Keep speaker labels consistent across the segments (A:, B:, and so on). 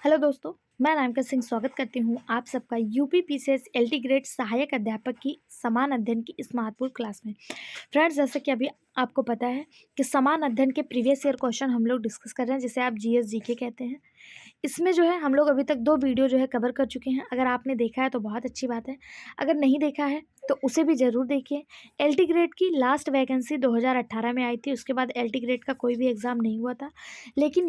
A: Hello दोस्तों, मैं नामिका सिंह स्वागत करती हूँ आप सबका यूपी पीसीएस एलटी ग्रेड सहायक अध्यापक की समान अध्ययन की इस महत्वपूर्ण क्लास में। फ्रेंड्स, जैसे कि अभी आपको पता है कि समान अध्ययन के प्रीवियस ईयर क्वेश्चन हम लोग डिस्कस कर रहे हैं, जिसे आप जीएस जीके कहते हैं। इसमें जो है हम लोग अभी तक 2 वीडियो जो है कवर कर चुके हैं। अगर आपने देखा है तो बहुत अच्छी बात है, अगर नहीं देखा है तो उसे भी ज़रूर देखिए। एलटी ग्रेड की लास्ट वैकेंसी 2018 में आई थी, उसके बाद एलटी ग्रेड का कोई भी एग्ज़ाम नहीं हुआ था। लेकिन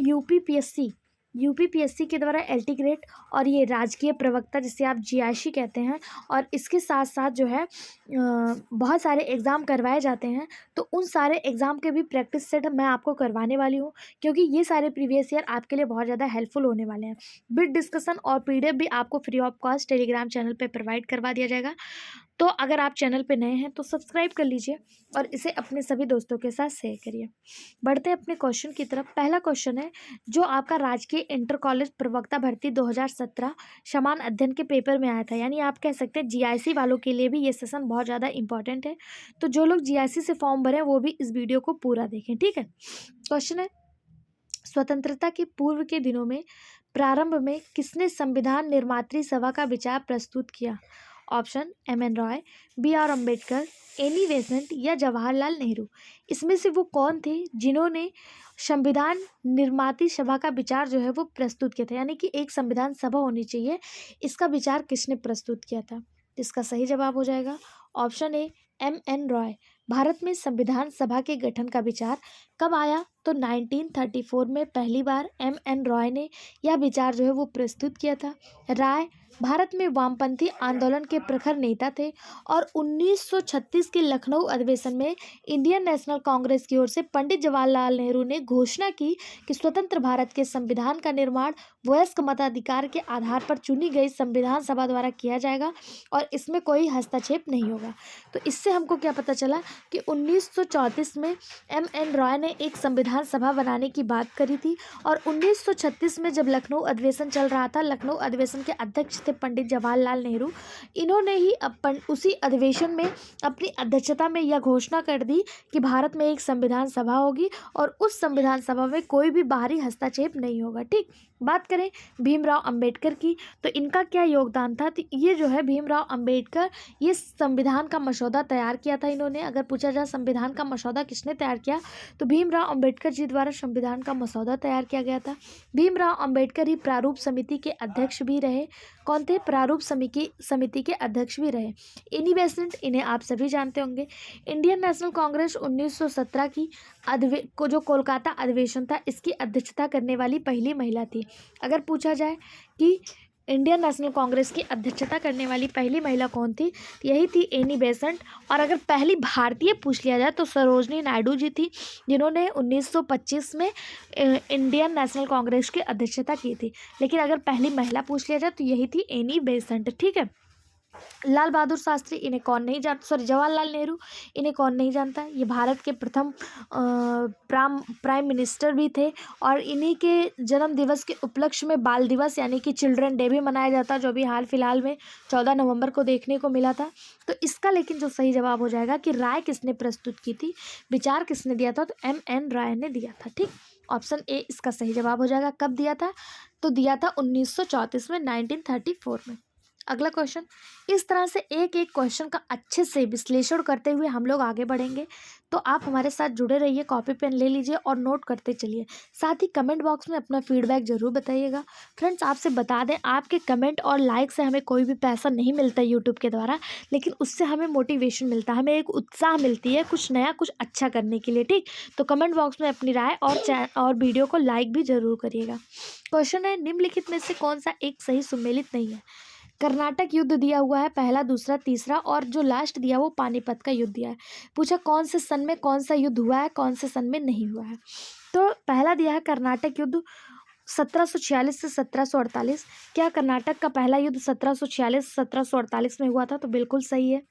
A: यूपीपीएससी के द्वारा एलटी ग्रेड और ये राजकीय प्रवक्ता, जिसे आप जीआईसी कहते हैं, और इसके साथ साथ जो है बहुत सारे एग्ज़ाम करवाए जाते हैं। तो उन सारे एग्ज़ाम के भी प्रैक्टिस सेट मैं आपको करवाने वाली हूँ, क्योंकि ये सारे प्रीवियस ईयर आपके लिए बहुत ज़्यादा हेल्पफुल होने वाले हैं। बिट डिस्कशन और पीडीएफ भी आपको free of cost Telegram channel पे प्रोवाइड करवा दिया जाएगा। तो अगर आप चैनल पे नए हैं तो सब्सक्राइब कर लीजिए और इसे अपने सभी दोस्तों के साथ शेयर करिए। बढ़ते हैं अपने क्वेश्चन की तरफ। पहला क्वेश्चन है जो आपका राजकीय इंटर कॉलेज प्रवक्ता भर्ती 2017 समान अध्ययन के पेपर में आया था, यानी आप कह सकते हैं जीआईसी वालों के लिए भी ये सेशन बहुत ज़्यादा इंपॉर्टेंट है। तो जो लोग जीआईसी से फॉर्म भरें वो भी इस वीडियो को पूरा देखें, ठीक है। क्वेश्चन है, स्वतंत्रता के पूर्व के दिनों में प्रारंभ में किसने संविधान निर्मात्री सभा का विचार प्रस्तुत किया? Option M N. Roy, B R. Ambedkar, Annie Besant या जवाहरलाल नेहरू। इसमें से वो कौन थे जिन्होंने संविधान निर्माती सभा का विचार जो है वो प्रस्तुत किया था, यानी कि एक संविधान सभा होनी चाहिए, इसका विचार किसने प्रस्तुत किया था? इसका सही जवाब हो जाएगा option A, M.N.. Roy. Bharat में संविधान सभा के गठन का विचार कब आया? तो 1934 में पहली बार एम.एन. रॉय ने यह विचार जो है वो प्रस्तुत किया था। राय भारत में वामपंथी आंदोलन के प्रखर नेता थे और 1936 के लखनऊ अधिवेशन में इंडियन नेशनल कांग्रेस की ओर से पंडित जवाहरलाल नेहरू ने घोषणा की कि स्वतंत्र भारत के संविधान का निर्माण वयस्क मताधिकार के आधार पर चुनी गई संविधान सभा द्वारा किया जाएगा और इसमें कोई हस्तक्षेप नहीं होगा। तो इससे हमको क्या पता चला कि 1934 में एम.एन. रॉय ने एक संविधान सभा बनाने की बात करी थी और 1936 में जब लखनऊ अधिवेशन चल रहा था, लखनऊ अधिवेशन के अध्यक्ष थे पंडित जवाहरलाल नेहरू। इन्होंने ही उसी अधिवेशन में अपनी अध्यक्षता में यह घोषणा कर दी कि भारत में एक संविधान सभा होगी और उस संविधान सभा में कोई भी बाहरी हस्तक्षेप नहीं होगा, ठीक। बात करें भीमराव अंबेडकर की, तो इनका क्या योगदान था? तो ये जो है भीमराव अंबेडकर, ये संविधान का मसौदा तैयार किया था इन्होंने। अगर पूछा जाए संविधान का मसौदा किसने तैयार किया, तो भीमराव अंबेडकर जी द्वारा संविधान का मसौदा तैयार किया गया था। भीमराव अंबेडकर ही प्रारूप समिति के अध्यक्ष भी रहे। कौन थे? प्रारूप समिति के अध्यक्ष भी रहे। एनी बेसेंट, इन्हें आप सभी जानते होंगे। इंडियन नेशनल कांग्रेस 1917 की जो कोलकाता अधिवेशन था, इसकी अध्यक्षता करने वाली पहली महिला थी। अगर पूछा जाए कि इंडियन नेशनल कांग्रेस की अध्यक्षता करने वाली पहली महिला कौन थी, यही थी एनी बेसेंट। और अगर पहली भारतीय पूछ लिया जाए तो सरोजनी नायडू जी थी, जिन्होंने 1925 में इंडियन नेशनल कांग्रेस की अध्यक्षता की थी। लेकिन अगर पहली महिला पूछ लिया जाए तो यही थी एनी बेसेंट, ठीक है। लाल बहादुर शास्त्री, इन्हें कौन नहीं जानता, सॉरी जवाहरलाल नेहरू, इन्हें कौन नहीं जानता। ये भारत के प्रथम प्राइम मिनिस्टर भी थे और इन्हीं के जन्म दिवस के उपलक्ष्य में बाल दिवस यानी कि चिल्ड्रन डे भी मनाया जाता, जो भी हाल फिलहाल में 14 नवंबर को देखने को मिला था। तो इसका लेकिन जो सही जवाब हो जाएगा कि राय किसने प्रस्तुत की थी, विचार किसने दिया था, तो एम.एन. रॉय ने दिया था, ठीक। ऑप्शन ए इसका सही जवाब हो जाएगा। कब दिया था? तो दिया था 1934 में, 1934 में। अगला क्वेश्चन, इस तरह से एक एक क्वेश्चन का अच्छे से विश्लेषण करते हुए हम लोग आगे बढ़ेंगे। तो आप हमारे साथ जुड़े रहिए, कॉपी पेन ले लीजिए और नोट करते चलिए। साथ ही कमेंट बॉक्स में अपना फीडबैक जरूर बताइएगा। फ्रेंड्स, आपसे बता दें, आपके कमेंट और लाइक से हमें कोई भी पैसा नहीं मिलता यूट्यूब के द्वारा, लेकिन उससे हमें मोटिवेशन मिलता है, हमें एक उत्साह मिलती है कुछ नया कुछ अच्छा करने के लिए, ठीक। तो कमेंट बॉक्स में अपनी राय और वीडियो को लाइक भी जरूर करिएगा। क्वेश्चन है, निम्नलिखित में से कौन सा एक सही सुमेलित नहीं है? कर्नाटक युद्ध दिया हुआ है, पहला, दूसरा, तीसरा, और जो लास्ट दिया वो पानीपत का युद्ध दिया है। पूछा कौन से सन में कौन सा युद्ध हुआ है, कौन से सन में नहीं हुआ है। तो पहला दिया है कर्नाटक युद्ध 1746 से 1748। क्या कर्नाटक का पहला युद्ध 1746 1748 में हुआ था? तो बिल्कुल सही है।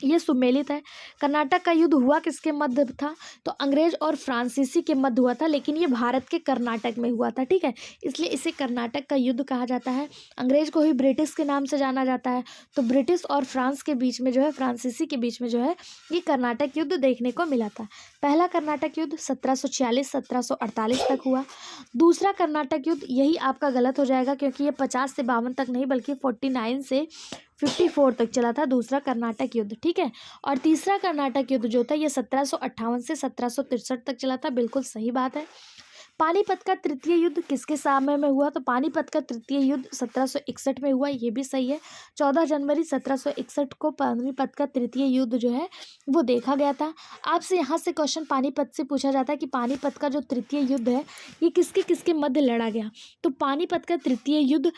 A: ये सुमेलित है। कर्नाटक का युद्ध हुआ किसके मध्य था? तो अंग्रेज और फ्रांसीसी के मध्य हुआ था, लेकिन ये भारत के कर्नाटक में हुआ था, ठीक है, इसलिए इसे कर्नाटक का युद्ध कहा जाता है। अंग्रेज को ही ब्रिटिश के नाम से जाना जाता है, तो ब्रिटिश और फ्रांस के बीच में जो है, फ्रांसीसी के बीच में जो है, ये कर्नाटक युद्ध देखने को मिला था। पहला कर्नाटक युद्ध 1746-1748 तक हुआ। दूसरा कर्नाटक युद्ध, यही आपका गलत हो जाएगा क्योंकि ये 50 से 52 तक नहीं बल्कि 49 से 54 तक चला था दूसरा कर्नाटक युद्ध, ठीक है। और तीसरा कर्नाटक युद्ध जो था ये 1758 से 1763 तक चला था, बिल्कुल सही बात है। पानीपत का तृतीय युद्ध किसके समय में हुआ? तो पानीपत का तृतीय युद्ध 1761 में हुआ, ये भी सही है। 14 जनवरी 1761 को पानीपत का तृतीय युद्ध जो है वो देखा गया था। आपसे यहाँ से क्वेश्चन पानीपत से पूछा जाता है कि पानीपत का जो तृतीय युद्ध है ये किसके किसके मध्य लड़ा गया? तो पानीपत का तृतीय युद्ध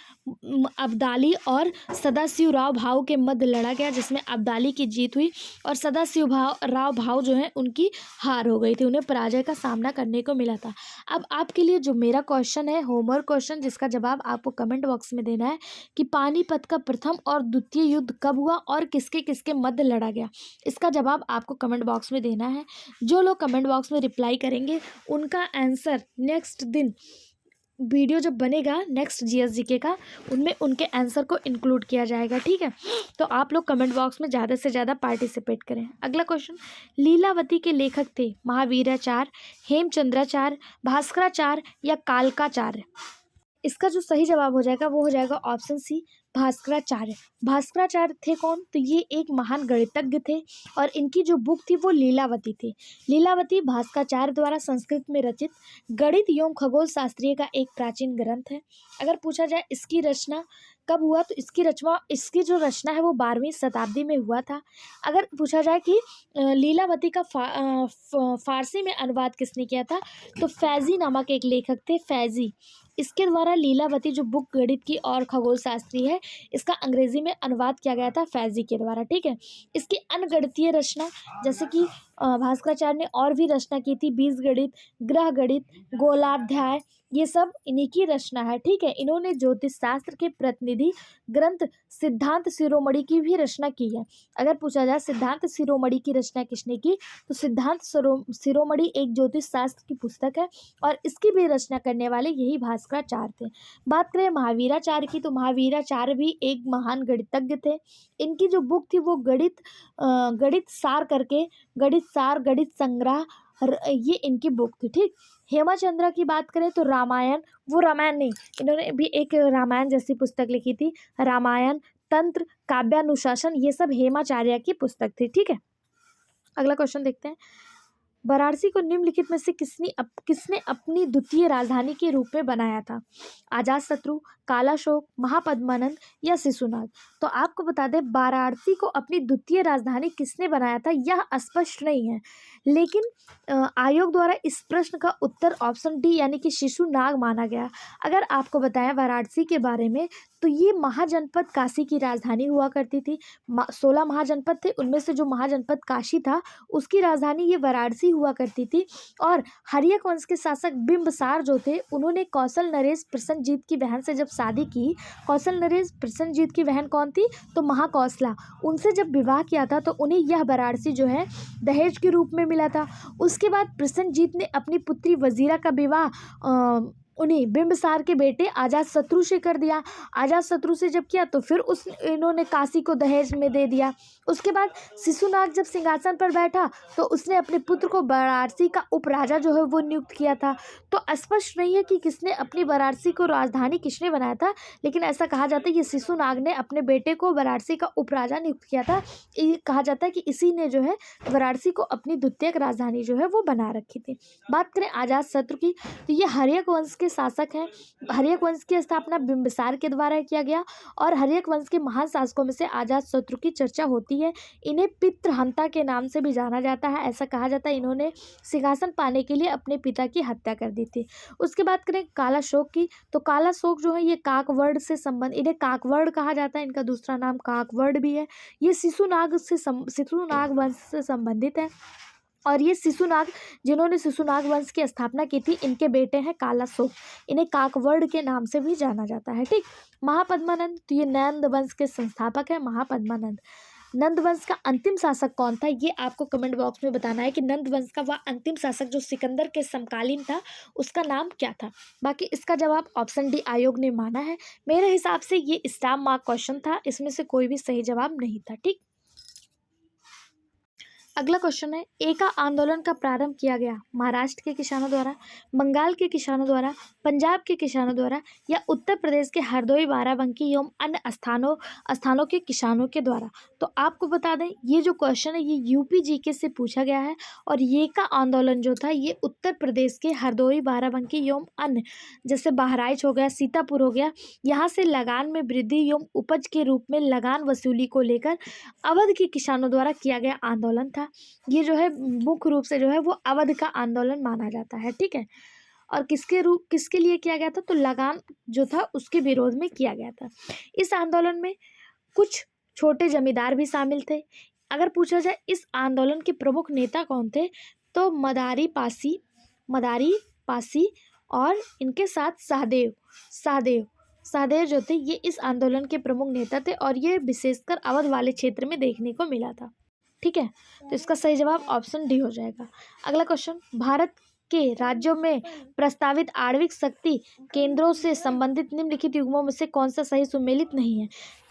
A: अब्दाली और सदाशिवराव भाऊ के मध्य लड़ा गया, जिसमें अब्दाली की जीत हुई और सदाशिवराव भाऊ जो है उनकी हार हो गई थी, उन्हें पराजय का सामना करने को मिला था। अब आपके लिए जो मेरा क्वेश्चन है, होमवर्क क्वेश्चन, जिसका जवाब आपको कमेंट बॉक्स में देना है कि पानीपत का प्रथम और द्वितीय युद्ध कब हुआ और किसके किसके मध्य लड़ा गया, इसका जवाब आपको कमेंट बॉक्स में देना है। जो लोग कमेंट बॉक्स में रिप्लाई करेंगे उनका आंसर नेक्स्ट दिन वीडियो जब बनेगा नेक्स्ट जीएसजीके का, उनमें उनके आंसर को इंक्लूड किया जाएगा, ठीक है। तो आप लोग कमेंट बॉक्स में ज़्यादा से ज़्यादा पार्टिसिपेट करें। अगला क्वेश्चन, लीलावती के लेखक थे महावीराचार्य, हेमचंद्राचार्य, भास्कराचार्य या कालकाचार्य? इसका जो सही जवाब हो जाएगा वो हो जाएगा ऑप्शन सी, भास्कराचार्य। भास्कराचार्य थे कौन? तो ये एक महान गणितज्ञ थे और इनकी जो बुक थी वो लीलावती थी। लीलावती भास्कराचार्य द्वारा संस्कृत में रचित गणित एवं खगोल शास्त्रीय का एक प्राचीन ग्रंथ है। अगर पूछा जाए इसकी रचना कब हुआ, तो इसकी जो रचना है वो 12वीं शताब्दी में हुआ था। अगर पूछा जाए कि लीलावती का फारसी में अनुवाद किसने किया था, तो फैजी नामक एक लेखक थे, फैजी। इसके द्वारा लीलावती जो बुक गणित की और खगोल शास्त्री है, इसका अंग्रेजी में अनुवाद किया गया था फैजी के द्वारा, ठीक है। इसकी अनगणितीय रचना, जैसे कि भास्कराचार्य ने और भी रचना की थी, बीजगणित, ग्रह गणित, गोलाध्याय, ये सब इन्हीं की रचना है, ठीक है। इन्होंने ज्योतिष शास्त्र के प्रतिनिधि ग्रंथ सिद्धांत शिरोमणि की भी रचना की है। अगर पूछा जाए सिद्धांत शिरोमणि की रचना किसने की, तो सिद्धांत शिरोमणि एक ज्योतिष शास्त्र की पुस्तक है और इसकी भी रचना करने वाले यही भास्कराचार्य थे। बात करें महावीराचार्य की, तो महावीराचार्य भी एक महान गणितज्ञ थे। इनकी जो बुक थी वो गणित सार करके, गणित सार, गणित संग्रह, ये इनकी बुक थी, ठीक। हेमचंद्र की बात करें तो रामायण, वो रामायण नहीं, इन्होंने भी एक रामायण जैसी पुस्तक लिखी थी, रामायण, तंत्र, काव्यानुशासन, ये सब हेमाचार्य की पुस्तक थी, ठीक है। अगला क्वेश्चन देखते हैं, वाराणसी को निम्नलिखित में से किसने अपनी द्वितीय राजधानी के रूप में बनाया था? अजातशत्रु, कालाशोक, महापद्मानंद या शिशुनाग? तो आपको बता दें वाराणसी को अपनी द्वितीय राजधानी किसने बनाया था यह स्पष्ट नहीं है, लेकिन आयोग द्वारा इस प्रश्न का उत्तर ऑप्शन डी यानी कि शिशुनाग माना गया। अगर आपको बताएं वाराणसी के बारे में, तो ये महाजनपद काशी की राजधानी हुआ करती थी। 16 महाजनपद थे, उनमें से जो महाजनपद काशी था उसकी राजधानी ये वाराणसी हुआ करती थी। और हर्यक वंश के शासक बिंबिसार जो थे, उन्होंने कौशल नरेश प्रसन्नजीत की बहन से जब शादी की, कौशल नरेश प्रसन्नजीत की बहन कौन थी, तो महाकौशला, उनसे जब विवाह किया था तो उन्हें यह वाराणसी जो है दहेज के रूप में मिला था। उसके बाद प्रसन्नजीत ने अपनी पुत्री वजीरा का विवाह उन्हीं बिंबिसार के बेटे अजातशत्रु से कर दिया। अजातशत्रु से जब किया तो फिर इन्होंने काशी को दहेज में दे दिया। उसके बाद शिशुनाग जब सिंहासन पर बैठा तो उसने अपने पुत्र को वाराणसी का उपराजा जो है वो नियुक्त किया था। तो स्पष्ट नहीं है कि किसने अपनी वाराणसी को राजधानी किसने बनाया था, लेकिन ऐसा कहा जाता है कि शिशुनाग ने अपने बेटे को वाराणसी का उपराजा नियुक्त किया था। ये कहा जाता है कि इसी ने जो है वाराणसी को अपनी द्वितीय राजधानी जो है वो बना रखी थी। बात करें अजातशत्रु की, तो ये हर्यक वंश के शासक हैं। हर्यक वंश की स्थापना बिंबिसार के द्वारा किया गया और हर्यक वंश के महान शासकों में से अजातशत्रु की चर्चा होती है। इन्हें पितृहंता के नाम से भी जाना जाता है। ऐसा कहा जाता है इन्होंने सिंहासन पाने के लिए अपने पिता की हत्या कर दी थी। उसके बाद करें कालाशोक की, तो कालाशोक जो है ये काकवर्ण से संबंध, इन्हें काकवर्ण कहा जाता है, इनका दूसरा नाम काकवर्ण भी है। ये शिशुनाग वंश से संबंधित है और ये शिशुनाग, जिन्होंने शिशुनाग वंश की स्थापना की थी, इनके बेटे हैं कालाशोक। इन्हें काकवर्ण के नाम से भी जाना जाता है, ठीक। महापद्मानंद, तो ये नंद वंश के संस्थापक है महापद्मानंद। नंद वंश का अंतिम शासक कौन था, ये आपको कमेंट बॉक्स में बताना है कि नंद वंश का वह अंतिम शासक जो सिकंदर के समकालीन था उसका नाम क्या था। बाकी इसका जवाब ऑप्शन डी आयोग ने माना है। मेरे हिसाब से ये स्टार मार्क क्वेश्चन था, इसमें से कोई भी सही जवाब नहीं था। ठीक, अगला क्वेश्चन है, एका आंदोलन का प्रारंभ किया गया महाराष्ट्र के किसानों द्वारा, बंगाल के किसानों द्वारा, पंजाब के किसानों द्वारा या उत्तर प्रदेश के हरदोई, बाराबंकी एवं अन्य स्थानों के किसानों के द्वारा। तो आपको बता दें ये जो क्वेश्चन है ये यूपी जीके से पूछा गया है और ये का आंदोलन जो था ये उत्तर प्रदेश के हरदोई, बाराबंकी एवं अन्य जैसे बहराइच हो गया, सीतापुर हो गया, यहाँ से लगान में वृद्धि एवं उपज के रूप में लगान वसूली को लेकर अवध के किसानों द्वारा किया गया आंदोलन था। ये जो है मुख्य रूप से जो है वो अवध का आंदोलन माना जाता है। ठीक है, और किसके लिए किया गया था, तो लगान जो था उसके विरोध में किया गया था। इस आंदोलन में कुछ छोटे जमींदार भी शामिल थे। अगर पूछा जाए इस आंदोलन के प्रमुख नेता कौन थे, तो मदारी पासी और इनके साथ सहदेव जो थे ये इस आंदोलन के प्रमुख नेता थे और ये विशेषकर अवध वाले क्षेत्र में देखने को मिला था। ठीक है, तो इसका सही जवाब ऑप्शन डी हो जाएगा। अगला क्वेश्चन, भारत के राज्यों में प्रस्तावित आणविक शक्ति केंद्रों से संबंधित निम्नलिखित युग्मों में से कौन सा सही सुमेलित नहीं है।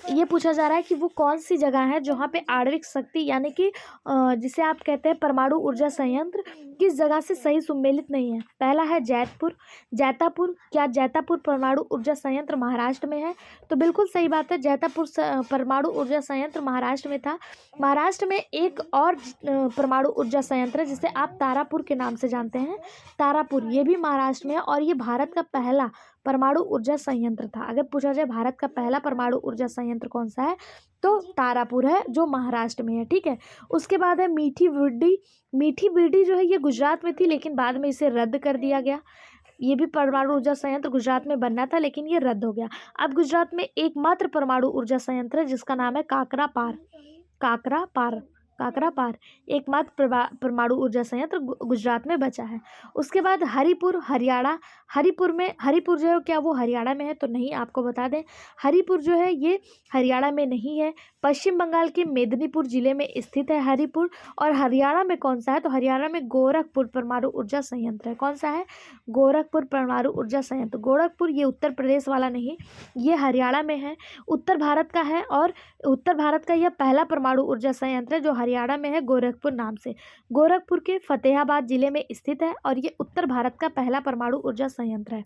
A: ये पूछा जा रहा है कि वो कौन सी जगह है जहाँ पे आणविक शक्ति यानी कि जिसे आप कहते हैं परमाणु ऊर्जा संयंत्र, किस जगह से सही सुमेलित नहीं है। पहला है जैतापुर। क्या जैतापुर परमाणु ऊर्जा संयंत्र महाराष्ट्र में है, तो बिल्कुल सही बात है, जैतापुर परमाणु ऊर्जा संयंत्र महाराष्ट्र में था। महाराष्ट्र में एक और परमाणु ऊर्जा संयंत्र है जिसे आप तारापुर के नाम से जानते हैं, तारापुर, ये भी महाराष्ट्र में है और ये भारत का पहला परमाणु ऊर्जा संयंत्र था। अगर पूछा जाए भारत का पहला परमाणु ऊर्जा संयंत्र कौन सा है, तो तारापुर है जो महाराष्ट्र में है। ठीक है, उसके बाद है मीठी बिरडी जो है ये गुजरात में थी लेकिन बाद में इसे रद्द कर दिया गया। ये भी परमाणु ऊर्जा संयंत्र गुजरात में बनना था लेकिन ये रद्द हो गया। अब गुजरात में एकमात्र परमाणु ऊर्जा संयंत्र है जिसका नाम है काकरापार एकमात्र परमाणु ऊर्जा संयंत्र गुजरात में बचा है। उसके बाद हरिपुर हरियाणा, हरिपुर जो है क्या वो हरियाणा में है, तो नहीं, आपको बता दें हरिपुर जो है ये हरियाणा में नहीं है, पश्चिम बंगाल के मेदिनीपुर जिले में स्थित है हरिपुर। और हरियाणा में कौन सा है, तो हरियाणा में गोरखपुर परमाणु ऊर्जा संयंत्र है। कौन सा है, गोरखपुर परमाणु ऊर्जा संयंत्र। गोरखपुर ये उत्तर प्रदेश वाला नहीं, ये हरियाणा में है, उत्तर भारत का है और उत्तर भारत का यह पहला परमाणु ऊर्जा संयंत्र है जो हरियाणा में है गोरखपुर नाम से। गोरखपुर के फतेहाबाद जिले में स्थित है और ये उत्तर भारत का पहला परमाणु ऊर्जा संयंत्र है।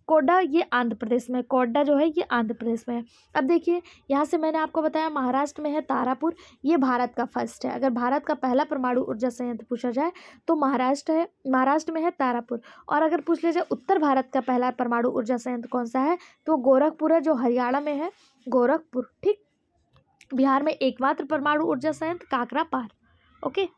A: कोडा ये आंध्र प्रदेश में, कोडा जो है ये आंध्र प्रदेश में है। अब देखिए यहाँ से मैंने आपको बताया महाराष्ट्र में है तारापुर, ये भारत का फर्स्ट है। अगर भारत का पहला परमाणु ऊर्जा संयंत्र पूछा जाए तो महाराष्ट्र में है तारापुर। और अगर पूछ लिया जाए उत्तर भारत का पहला परमाणु ऊर्जा संयंत्र कौन सा है, तो गोरखपुर है जो हरियाणा में है, गोरखपुर। ठीक, बिहार में एकमात्र परमाणु ऊर्जा संयंत्र काकरापार। ओके,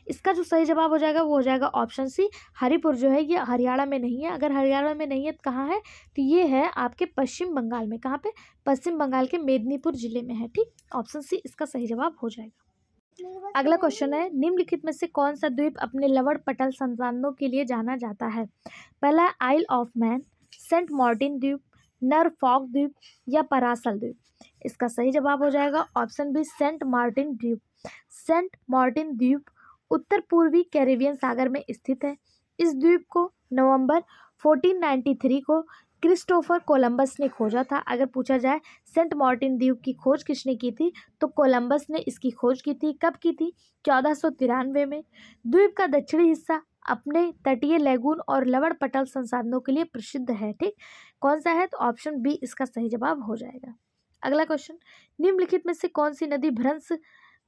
A: इसका जो सही जवाब हो जाएगा वो हो जाएगा ऑप्शन सी, हरिपुर जो है ये हरियाणा में नहीं है। अगर हरियाणा में नहीं है तो कहाँ है, तो ये है आपके पश्चिम बंगाल में। कहाँ पे, पश्चिम बंगाल के मेदिनीपुर जिले में है। ठीक, ऑप्शन सी इसका सही जवाब हो जाएगा। अगला क्वेश्चन है, निम्नलिखित में से कौन सा द्वीप अपने लवण पटल संसाधनों के लिए जाना जाता है। पहला आइल ऑफ मैन, सेंट मार्टिन द्वीप, नॉरफॉक द्वीप या परासल द्वीप। इसका सही जवाब हो जाएगा ऑप्शन बी, सेंट मार्टिन द्वीप। सेंट मार्टिन द्वीप उत्तर पूर्वी कैरेबियन सागर में स्थित है। इस द्वीप को नवंबर 1493 को क्रिस्टोफर कोलंबस ने खोजा था। अगर पूछा जाए सेंट मार्टिन द्वीप की खोज किसने की थी, तो कोलंबस ने इसकी खोज की थी। कब की थी, 1493 में। द्वीप का दक्षिणी हिस्सा अपने तटीय लेगून और लवण पटल संसाधनों के लिए प्रसिद्ध है। ठीक, कौन सा है, तो ऑप्शन बी इसका सही जवाब हो जाएगा। अगला क्वेश्चन, निम्नलिखित में से कौन सी नदी भ्रंश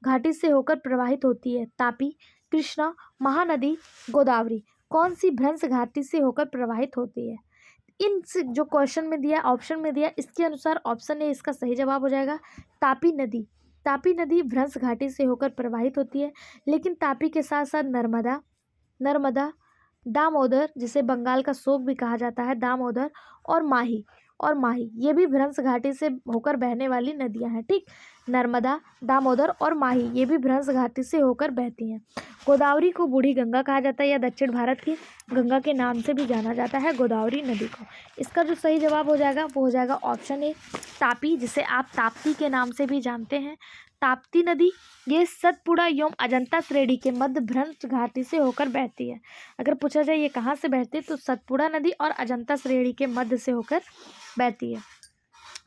A: घाटी से होकर प्रवाहित होती है। तापी, कृष्णा, महानदी, गोदावरी। कौन सी भ्रंश घाटी से होकर प्रवाहित होती है। इन जो क्वेश्चन में दिया, ऑप्शन में दिया, इसके अनुसार ऑप्शन ए इसका सही जवाब हो जाएगा, तापी नदी। तापी नदी भ्रंश घाटी से होकर प्रवाहित होती है, लेकिन तापी के साथ साथ नर्मदा, दामोदर जिसे बंगाल का शोक भी कहा जाता है, दामोदर और माही और माही ये भी भ्रंश घाटी से होकर बहने वाली नदियां हैं। ठीक, नर्मदा, दामोदर और माही ये भी भ्रंश घाटी से होकर बहती हैं। गोदावरी को बूढ़ी गंगा कहा जाता है या दक्षिण भारत की गंगा के नाम से भी जाना जाता है गोदावरी नदी को। इसका जो सही जवाब हो जाएगा वो हो जाएगा ऑप्शन ए तापी, जिसे आप ताप्ती के नाम से भी जानते हैं। ताप्ती नदी ये सतपुड़ा एवं अजंता श्रेणी के मध्य भ्रंश घाटी से होकर बहती है। अगर पूछा जाए ये कहाँ से बहती है तो सतपुड़ा नदी और अजंता श्रेणी के मध्य से होकर बहती है।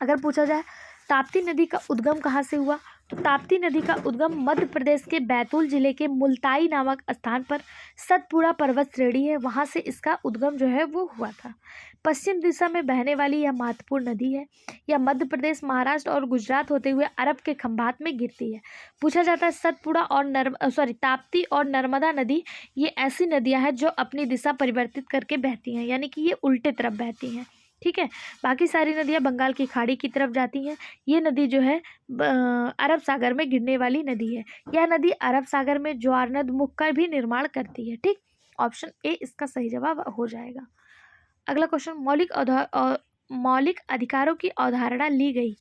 A: अगर पूछा जाए ताप्ती नदी का उद्गम कहाँ से हुआ तो ताप्ती नदी का उद्गम मध्य प्रदेश के बैतूल जिले के मुल्ताई नामक स्थान पर सतपुड़ा पर्वत श्रेणी है, वहाँ से इसका उद्गम जो है वो हुआ था। पश्चिम दिशा में बहने वाली यह महत्वपूर्ण नदी है। यह मध्य प्रदेश, महाराष्ट्र और गुजरात होते हुए अरब के खंभात में गिरती है। पूछा जाता है सतपुड़ा और ताप्ती और नर्मदा नदी ये ऐसी नदियाँ हैं जो अपनी दिशा परिवर्तित करके बहती हैं, यानी कि ये उल्टे तरफ बहती हैं। ठीक है, बाकी सारी नदियाँ बंगाल की खाड़ी की तरफ जाती हैं। ये नदी जो है अरब सागर में गिरने वाली नदी है। यह नदी अरब सागर में ज्वारनद मुख का भी निर्माण करती है। ठीक, ऑप्शन ए इसका सही जवाब हो जाएगा। अगला क्वेश्चन, मौलिक अधिकारों की अवधारणा ली गई।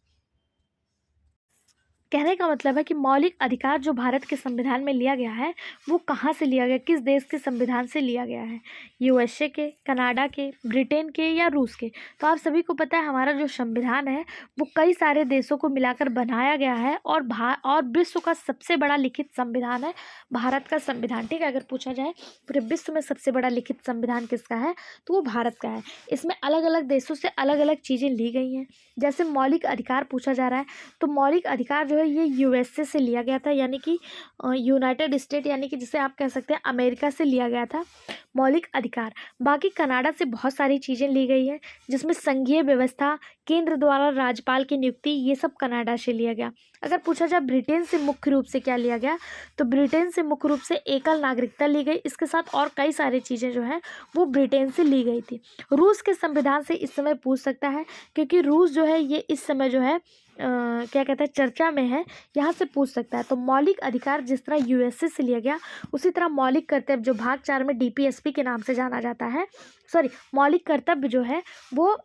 A: कहने का मतलब है कि मौलिक अधिकार जो भारत के संविधान में लिया गया है वो कहाँ से लिया गया, किस देश के संविधान से लिया गया है, यूएसए के, कनाडा के, ब्रिटेन के या रूस के। तो आप सभी को पता है हमारा जो संविधान है वो कई सारे देशों को मिलाकर बनाया गया है और विश्व का सबसे बड़ा लिखित संविधान है भारत का संविधान। ठीक है, अगर पूछा जाए पूरे विश्व में सबसे बड़ा लिखित संविधान किसका है तो वो भारत का है। इसमें अलग अलग देशों से अलग अलग चीज़ें ली गई हैं। जैसे मौलिक अधिकार पूछा जा रहा है तो मौलिक अधिकार जो है ये यूएसए से लिया गया था, यानी कि यूनाइटेड स्टेट, यानी कि जिसे आप कह सकते हैं अमेरिका से लिया गया था मौलिक अधिकार। बाकी कनाडा से बहुत सारी चीज़ें ली गई हैं, जिसमें संघीय व्यवस्था, केंद्र द्वारा राज्यपाल की नियुक्ति, ये सब कनाडा से लिया गया। अगर पूछा जाए ब्रिटेन से मुख्य रूप से क्या लिया गया तो ब्रिटेन से मुख्य रूप से एकल नागरिकता ली गई। इसके साथ और कई सारी चीज़ें जो हैं वो ब्रिटेन से ली गई थी। रूस के संविधान से इस समय पूछ सकता है, क्योंकि रूस जो है ये इस समय जो है क्या कहते हैं चर्चा में है, यहाँ से पूछ सकता है। तो मौलिक अधिकार जिस तरह यूएसए से लिया गया उसी तरह मौलिक कर्तव्य जो भाग 4 में डीपीएसपी के नाम से जाना जाता है, मौलिक कर्तव्य जो है वो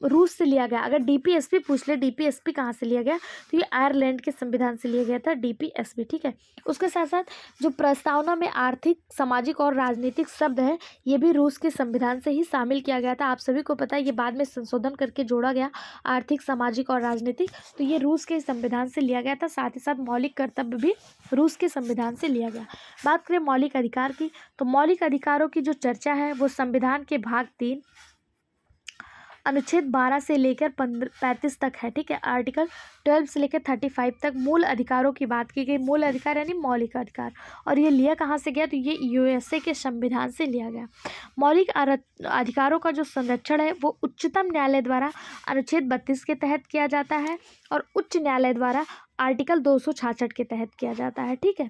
A: रूस से लिया गया। अगर डीपीएसपी पूछ ले डीपीएसपी कहाँ से लिया गया तो ये आयरलैंड के संविधान से लिया गया था डीपीएसपी। ठीक है, उसके साथ साथ जो प्रस्तावना में आर्थिक, सामाजिक और राजनीतिक शब्द है ये भी रूस के संविधान से ही शामिल किया गया था। आप सभी को पता है ये बाद में संशोधन करके जोड़ा गया आर्थिक, सामाजिक और राजनीतिक, तो ये रूस के संविधान से लिया गया था। साथ ही साथ मौलिक कर्तव्य भी रूस के संविधान से लिया गया। बात करें मौलिक अधिकार की तो मौलिक अधिकारों की जो चर्चा है वो संविधान के भाग 3 अनुच्छेद 12 से लेकर 35 तक है। ठीक है, आर्टिकल 12 से लेकर 35 तक मूल अधिकारों की बात की गई। मूल अधिकार यानी मौलिक अधिकार, और ये लिया कहाँ से गया तो ये यूएसए के संविधान से लिया गया। मौलिक अधिकारों का जो संरक्षण है वो उच्चतम न्यायालय द्वारा अनुच्छेद 32 के तहत किया जाता है और उच्च न्यायालय द्वारा आर्टिकल 266 के तहत किया जाता है। ठीक है,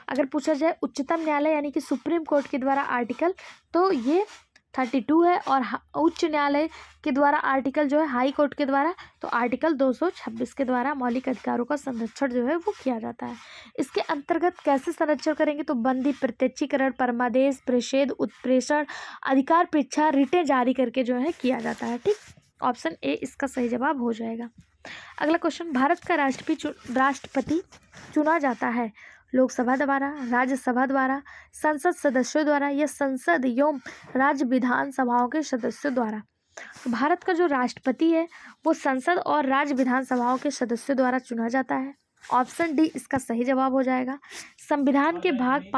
A: अगर पूछा जाए उच्चतम न्यायालय यानी कि सुप्रीम कोर्ट के द्वारा आर्टिकल तो ये 32 है, और उच्च न्यायालय के द्वारा आर्टिकल जो है हाई कोर्ट के द्वारा तो आर्टिकल 226 के द्वारा मौलिक अधिकारों का संरक्षण जो है वो किया जाता है। इसके अंतर्गत कैसे संरक्षण करेंगे तो बंदी, प्रत्यक्षीकरण, परमादेश, प्रेषेध, उत्प्रेषण, अधिकार परीक्षा, रिटें जारी करके जो है किया जाता है। ठीक, ऑप्शन ए इसका सही जवाब हो जाएगा। अगला क्वेश्चन, भारत का राष्ट्रपति चुना जाता है लोकसभा द्वारा, राज्यसभा द्वारा, संसद सदस्यों द्वारा या संसद एवं राज्य विधानसभाओं के सदस्यों द्वारा। भारत का जो राष्ट्रपति है वो संसद और राज्य विधानसभाओं के सदस्यों द्वारा चुना जाता है। ऑप्शन डी इसका सही जवाब हो जाएगा। संविधान के भाग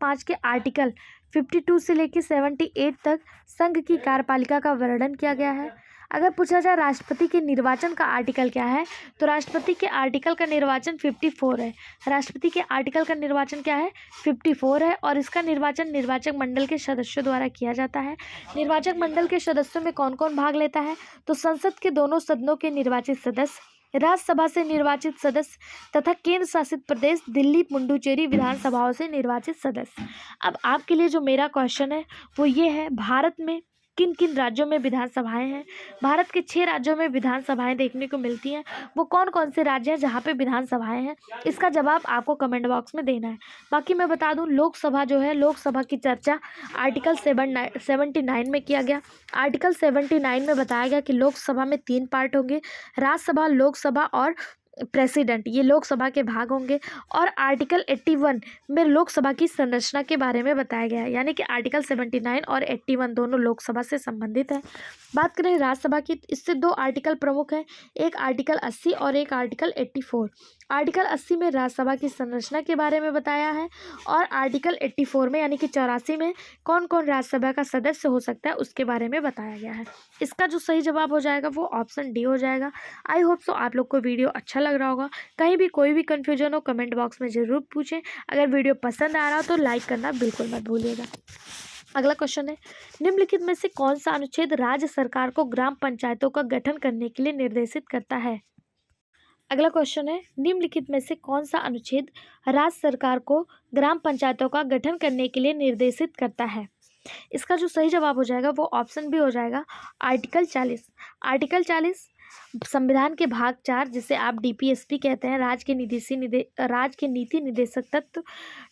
A: 5 के आर्टिकल 52 से लेकर 78 तक संघ की कार्यपालिका का वर्णन किया गया है। अगर पूछा जाए राष्ट्रपति के निर्वाचन का आर्टिकल क्या है तो राष्ट्रपति के आर्टिकल का निर्वाचन 54 है। राष्ट्रपति के आर्टिकल का निर्वाचन क्या है 54 है, और इसका निर्वाचन निर्वाचक मंडल के सदस्यों द्वारा किया जाता है। निर्वाचक मंडल के सदस्यों में कौन कौन भाग लेता है तो संसद के दोनों सदनों के निर्वाचित सदस्य, राज्यसभा से निर्वाचित सदस्य तथा केंद्र शासित प्रदेश दिल्ली, पुडुचेरी विधानसभाओं से निर्वाचित सदस्य। अब आपके लिए जो मेरा क्वेश्चन है वो ये है, भारत में किन किन राज्यों में विधानसभाएं हैं? भारत के 6 राज्यों में विधानसभाएं देखने को मिलती हैं। वो कौन कौन से राज्य हैं जहाँ पे विधानसभाएं हैं? इसका जवाब आपको कमेंट बॉक्स में देना है। बाकी मैं बता दूं, लोकसभा जो है, लोकसभा की चर्चा आर्टिकल 79 में किया गया। आर्टिकल 79 में बताया गया कि लोकसभा में 3 पार्ट होंगे, राज्यसभा, लोकसभा और प्रेसिडेंट, ये लोकसभा के भाग होंगे। और आर्टिकल 81 में लोकसभा की संरचना के बारे में बताया गया है, यानी कि आर्टिकल 79 और 81 दोनों लोकसभा से संबंधित है। बात करें राज्यसभा की, इससे 2 आर्टिकल प्रमुख हैं, एक आर्टिकल 80 और एक आर्टिकल 84। आर्टिकल 80 में राज्यसभा की संरचना के बारे में बताया है, और आर्टिकल 84 में यानी कि 84 में कौन कौन राज्यसभा का सदस्य हो सकता है उसके बारे में बताया गया है। इसका जो सही जवाब हो जाएगा वो ऑप्शन डी हो जाएगा। आई होप सो आप लोग को वीडियो अच्छा लग रहा होगा। कहीं भी कोई भी कन्फ्यूजन हो कमेंट बॉक्स में ज़रूर पूछें। अगर वीडियो पसंद आ रहा हो तो लाइक करना बिल्कुल मत भूलिएगा। अगला क्वेश्चन है, निम्नलिखित में से कौन सा अनुच्छेद राज्य सरकार को ग्राम पंचायतों का गठन करने के लिए निर्देशित करता है? अगला क्वेश्चन है, निम्नलिखित में से कौन सा अनुच्छेद राज्य सरकार को ग्राम पंचायतों का गठन करने के लिए निर्देशित करता है? इसका जो सही जवाब हो जाएगा वो ऑप्शन भी हो जाएगा आर्टिकल 40। आर्टिकल 40 संविधान के भाग 4, जिसे आप डीपीएसपी कहते हैं, राज्य के नीति निदेशक तत्व,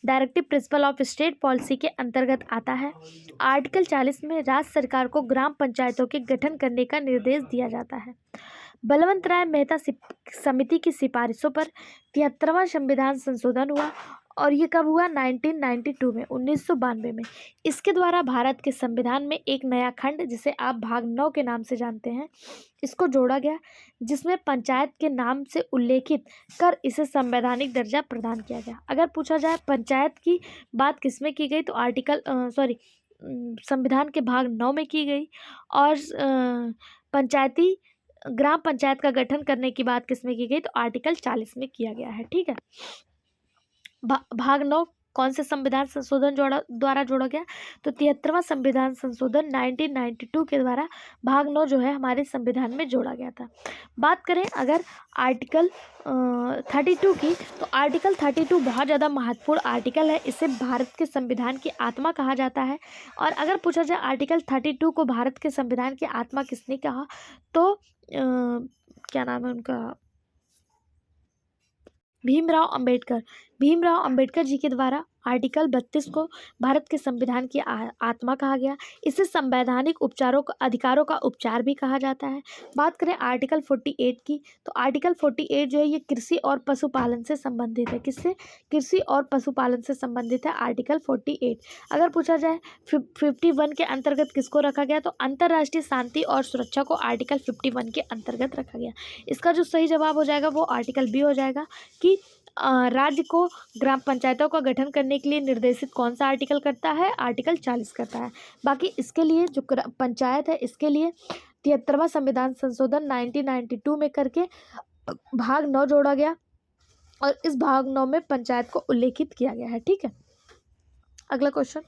A: directive principle of state policy के अंतर्गत आता है। आर्टिकल 40 में राज्य सरकार को ग्राम पंचायतों के गठन करने का निर्देश दिया जाता है। बलवंत राय मेहता समिति की सिफारिशों पर 73वां संविधान संशोधन हुआ, और ये कब हुआ? 1992 में, 1992 में। इसके द्वारा भारत के संविधान में एक नया खंड, जिसे आप भाग 9 के नाम से जानते हैं, इसको जोड़ा गया, जिसमें पंचायत के नाम से उल्लेखित कर इसे संवैधानिक दर्जा प्रदान किया गया। अगर पूछा जाए पंचायत की बात किसमें की गई, तो संविधान के भाग 9 में की गई। और ग्राम पंचायत का गठन करने की बात किसमें की गई, तो आर्टिकल 40 में किया गया है। ठीक है, भाग 9 कौन से संविधान संशोधन द्वारा जोड़ा गया, तो 73वां संविधान संशोधन 1992 के द्वारा भाग 9 जो है हमारे संविधान में जोड़ा गया था। बात करें अगर आर्टिकल 32 की, तो आर्टिकल 32 बहुत ज़्यादा महत्वपूर्ण आर्टिकल है। इसे भारत के संविधान की आत्मा कहा जाता है। और अगर पूछा जाए आर्टिकल 32 को भारत के संविधान की आत्मा किसने कहा, तो क्या नाम है उनका, भीमराव अंबेडकर जी के द्वारा आर्टिकल 32 को भारत के संविधान की आत्मा कहा गया। इसे संवैधानिक अधिकारों का उपचार भी कहा जाता है। बात करें आर्टिकल 48 की, तो आर्टिकल 48 जो है ये कृषि और पशुपालन से संबंधित है। किससे? कृषि और पशुपालन से संबंधित है आर्टिकल 48। अगर पूछा जाए 51 के अंतर्गत किसको रखा गया, तो अंतर्राष्ट्रीय शांति और सुरक्षा को आर्टिकल 51 के अंतर्गत रखा गया। इसका जो सही जवाब हो जाएगा वो आर्टिकल बी हो जाएगा, कि राज्य को ग्राम पंचायतों का गठन करने के लिए निर्देशित कौन सा आर्टिकल करता है, आर्टिकल 40 करता है। बाकी इसके लिए जो पंचायत है, इसके लिए 73वां संविधान संशोधन 1992 में करके भाग 9 जोड़ा गया, और इस भाग 9 में पंचायत को उल्लेखित किया गया है। ठीक है, अगला क्वेश्चन,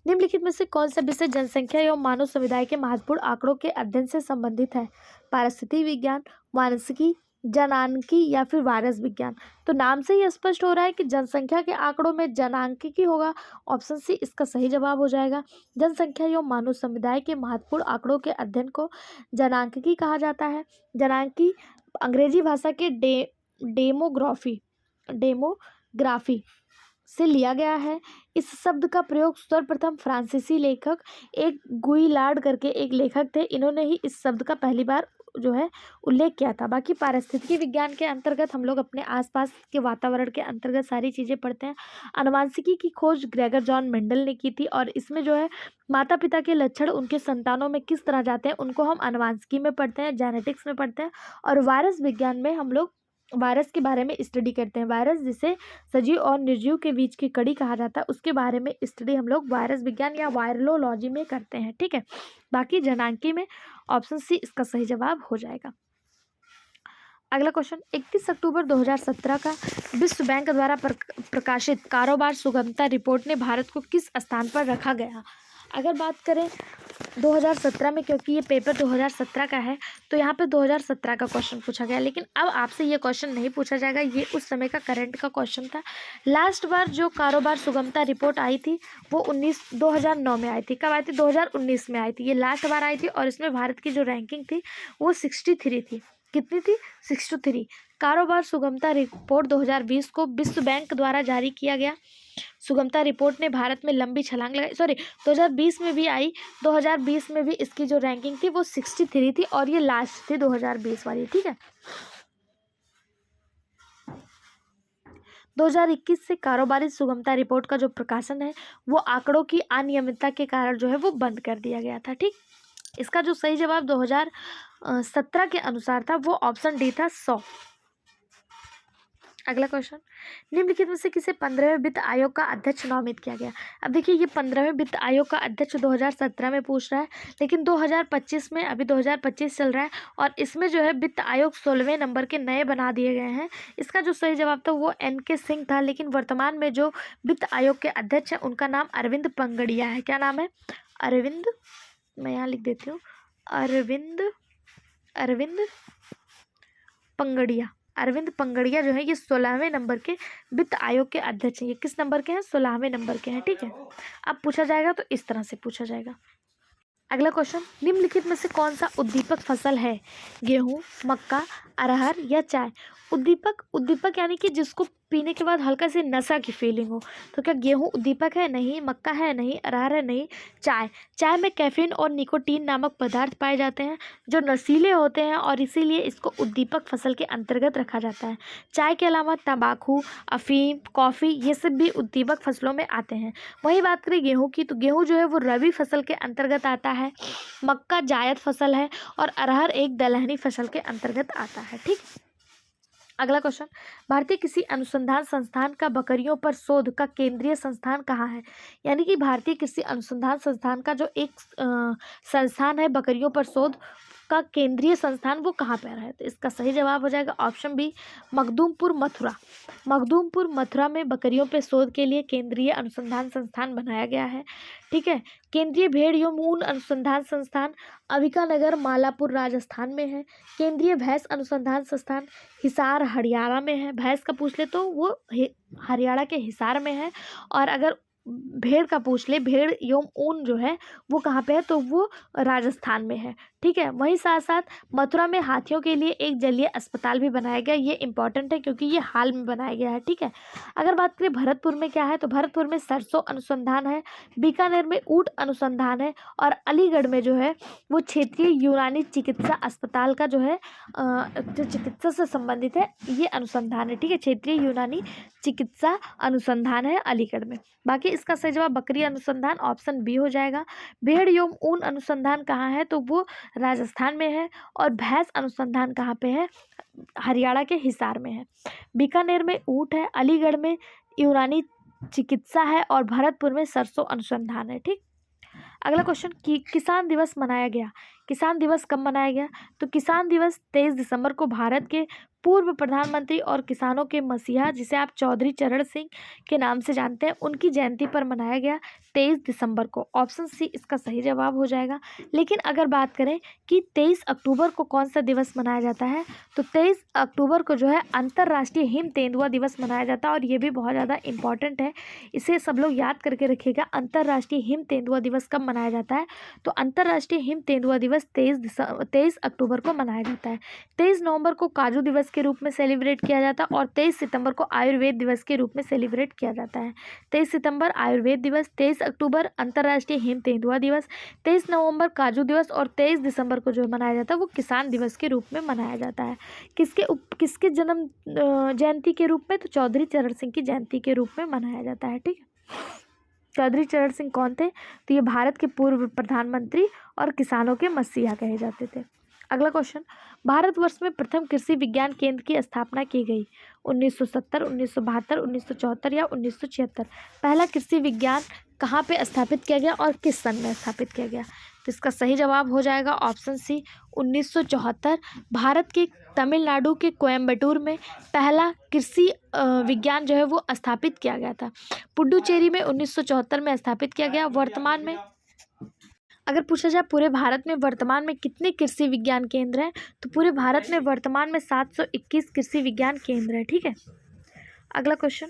A: निम्नलिखित में से कौन सा विषय जनसंख्या एवं मानव समुदाय के महत्वपूर्ण आंकड़ों के अध्ययन से संबंधित है? पारिस्थितिकी विज्ञान, मानसिकी, जनांकी या फिर वायरस विज्ञान? तो नाम से ही स्पष्ट हो रहा है कि जनसंख्या के आंकड़ों में जनांकी होगा। ऑप्शन सी इसका सही जवाब हो जाएगा। जनसंख्या एवं मानव समुदाय के महत्वपूर्ण आंकड़ों के अध्ययन को जनांकी कहा जाता है। जनांकी अंग्रेजी भाषा के डेमोग्राफी से लिया गया है। इस शब्द का प्रयोग सर्वप्रथम फ्रांसीसी लेखक एक गुइलार्ड करके एक लेखक थे, इन्होंने ही इस शब्द का पहली बार जो है उल्लेख किया था। बाकी पारिस्थितिकी विज्ञान के अंतर्गत हम लोग अपने आसपास के वातावरण के अंतर्गत सारी चीज़ें पढ़ते हैं। आनुवंशिकी की खोज ग्रेगर जॉन मेंडल ने की थी, और इसमें जो है माता पिता के लक्षण उनके संतानों में किस तरह जाते हैं उनको हम आनुवंशिकी में पढ़ते हैं, जेनेटिक्स में पढ़ते हैं। और वायरस विज्ञान में हम लोग वायरस के बारे में स्टडी करते हैं। वायरस जिसे सजीव और निर्जीव के बीच की कड़ी कहा जाता है, उसके बारे में स्टडी हम लोग वायरस विज्ञान या वायरोलॉजी में करते हैं। ठीक है, बाकी जनांकी में ऑप्शन सी इसका सही जवाब हो जाएगा। अगला क्वेश्चन, 31 अक्टूबर 2017 का विश्व बैंक द्वारा प्रकाशित कारोबार सुगमता रिपोर्ट ने भारत को किस स्थान पर रखा गया? अगर बात करें 2017 में, क्योंकि ये पेपर 2017 का है तो यहाँ पे 2017 का क्वेश्चन पूछा गया। लेकिन अब आपसे ये क्वेश्चन नहीं पूछा जाएगा, ये उस समय का करंट का क्वेश्चन था। लास्ट बार जो कारोबार सुगमता रिपोर्ट आई थी वो 2009 में आई थी। कब आई थी? 2019 में आई थी। ये लास्ट बार आई थी और इसमें भारत की जो रैंकिंग थी वो 63 थी। कितनी थी? 63। कारोबार सुगमता रिपोर्ट 2020 को विश्व बैंक द्वारा जारी किया गया। सुगमता रिपोर्ट ने भारत में लंबी छलांग लगाई। 2020 में भी आई। 2020 में भी इसकी जो रैंकिंग थी वो 63 थी और ये लास्ट थी 2020 वाली। ठीक है। 2021 से कारोबारी सुगमता रिपोर्ट का जो प्रकाशन है वो आंकड़ों की अनियमितता के कारण जो है वो बंद कर दिया गया था। ठीक। इसका जो सही जवाब 2017 के अनुसार था वो ऑप्शन डी था 100। अगला क्वेश्चन, निम्नलिखित में से किसे 15वें वित्त आयोग का अध्यक्ष नामित किया गया? अब देखिए, ये 15वें वित्त आयोग का अध्यक्ष 2017 में पूछ रहा है, लेकिन 2025 में, अभी 2025 चल रहा है और इसमें जो है वित्त आयोग 16वें नंबर के नए बना दिए गए हैं। इसका जो सही जवाब था वो NK सिंह था, लेकिन वर्तमान में जो वित्त आयोग के अध्यक्ष हैं उनका नाम अरविंद पंगड़िया है। क्या नाम है? अरविंद, मैं यहाँ लिख देती हूँ, अरविंद पंगड़िया। अरविंद पंगड़िया जो है ये 16वें नंबर के वित्त आयोग के अध्यक्ष हैं। ये किस नंबर के हैं? 16वें नंबर के हैं। ठीक है। अब पूछा जाएगा तो इस तरह से पूछा जाएगा। अगला क्वेश्चन, निम्नलिखित में से कौन सा उद्दीपक फसल है? गेहूं, मक्का, अरहर या चाय? उद्दीपक यानी कि जिसको पीने के बाद हल्का सी नशा की फीलिंग हो। तो क्या गेहूं उद्दीपक है? नहीं। मक्का है? नहीं। अरहर है? नहीं। चाय में कैफीन और निकोटीन नामक पदार्थ पाए जाते हैं जो नशीले होते हैं और इसीलिए इसको उद्दीपक फसल के अंतर्गत रखा जाता है। चाय के अलावा तंबाकू, अफीम, कॉफ़ी ये सब भी उद्दीपक फसलों में आते हैं। वही बात करें गेहूँ की, तो गेहूँ जो है वो रबी फसल के अंतर्गत आता है, मक्का जायद फसल है और अरहर एक दलहनी फसल के अंतर्गत आता है। ठीक। अगला क्वेश्चन, भारतीय कृषि अनुसंधान संस्थान का बकरियों पर शोध का केंद्रीय संस्थान कहाँ है? यानी कि भारतीय कृषि अनुसंधान संस्थान का जो एक संस्थान है बकरियों पर शोध का केंद्रीय संस्थान वो कहाँ पर है? तो इसका सही जवाब हो जाएगा ऑप्शन बी, मखदूमपुर मथुरा। मखदूमपुर मथुरा में बकरियों पर शोध के लिए केंद्रीय अनुसंधान संस्थान बनाया गया है। ठीक है। केंद्रीय भेड़ एवं ऊन अनुसंधान संस्थान अंबिकानगर मालापुर राजस्थान में है। केंद्रीय भैंस अनुसंधान संस्थान हिसार हरियाणा में है। भैंस का पूछ ले तो वो हरियाणा के हिसार में है। और अगर भेड़ का पूछ ले, भेड़ एवं ऊन जो है वो कहाँ पे है? तो वो राजस्थान में है। ठीक है। वहीं साथ साथ मथुरा में हाथियों के लिए एक जलीय अस्पताल भी बनाया गया। ये इंपॉर्टेंट है क्योंकि ये हाल में बनाया गया है। ठीक है। अगर बात करें भरतपुर में क्या है, तो भरतपुर में सरसों अनुसंधान है, बीकानेर में ऊँट अनुसंधान है और अलीगढ़ में जो है वो क्षेत्रीय यूनानी चिकित्सा अस्पताल का जो है जो चिकित्सा से संबंधित है ये अनुसंधान है। ठीक है। क्षेत्रीय यूनानी चिकित्सा अनुसंधान है अलीगढ़ में। बाकी इसका सही जवाब बकरी अनुसंधान ऑप्शन बी हो जाएगा। भेड़ एवं ऊन अनुसंधान कहाँ है? तो वो राजस्थान में है। और भैंस अनुसंधान कहाँ पे है? हरियाणा के हिसार में है। बीकानेर में ऊँट है, अलीगढ़ में यूनानी चिकित्सा है और भरतपुर में सरसों अनुसंधान है। ठीक। अगला क्वेश्चन, किसान दिवस मनाया गया। किसान दिवस कब मनाया गया? तो किसान दिवस 23 दिसंबर को भारत के पूर्व प्रधानमंत्री और किसानों के मसीहा, जिसे आप चौधरी चरण सिंह के नाम से जानते हैं, उनकी जयंती पर मनाया गया 23 दिसंबर को। ऑप्शन सी इसका सही जवाब हो जाएगा। लेकिन अगर बात करें कि 23 अक्टूबर को कौन सा दिवस मनाया जाता है, तो 23 अक्टूबर को जो है अंतर्राष्ट्रीय हिम तेंदुआ दिवस मनाया जाता है और ये भी बहुत ज़्यादा इंपॉर्टेंट है, इसे सब लोग याद करके रखिएगा। अंतर्राष्ट्रीय हिम तेंदुआ दिवस कब मनाया जाता है? तो अंतर्राष्ट्रीय हिम तेंदुआ दिवस 23 अक्टूबर को मनाया जाता है। 23 नवंबर को काजू दिवस के रूप में सेलिब्रेट किया जाता है और 23 सितंबर को आयुर्वेद दिवस के रूप में सेलिब्रेट किया जाता है। 23 सितंबर आयुर्वेद दिवस, 23 अक्टूबर अंतर्राष्ट्रीय हिम तेंदुआ दिवस, 23 नवंबर काजू दिवस और 23 दिसंबर को जो मनाया जाता है वो किसान दिवस के रूप में मनाया जाता है। किसके जन्म जयंती के रूप में? तो चौधरी चरण सिंह की जयंती के रूप में मनाया जाता है। ठीक है। चौधरी चरण सिंह कौन थे? तो ये भारत के पूर्व प्रधानमंत्री और किसानों के मसीहा कहे जाते थे। अगला क्वेश्चन, भारतवर्ष में प्रथम कृषि विज्ञान केंद्र की स्थापना की गई 1970, 1972, 1974 या 1976? पहला कृषि विज्ञान कहाँ पे स्थापित किया गया और किस सन में स्थापित किया गया? तो इसका सही जवाब हो जाएगा ऑप्शन सी 1974। भारत के तमिलनाडु के कोयम्बटूर में पहला कृषि विज्ञान जो है वो स्थापित किया गया था। पुडुचेरी में 1974 में स्थापित किया गया। वर्तमान में अगर पूछा जाए पूरे भारत में वर्तमान में कितने कृषि विज्ञान केंद्र हैं, तो पूरे भारत में वर्तमान में 721 कृषि विज्ञान केंद्र है। ठीक है, अगला क्वेश्चन,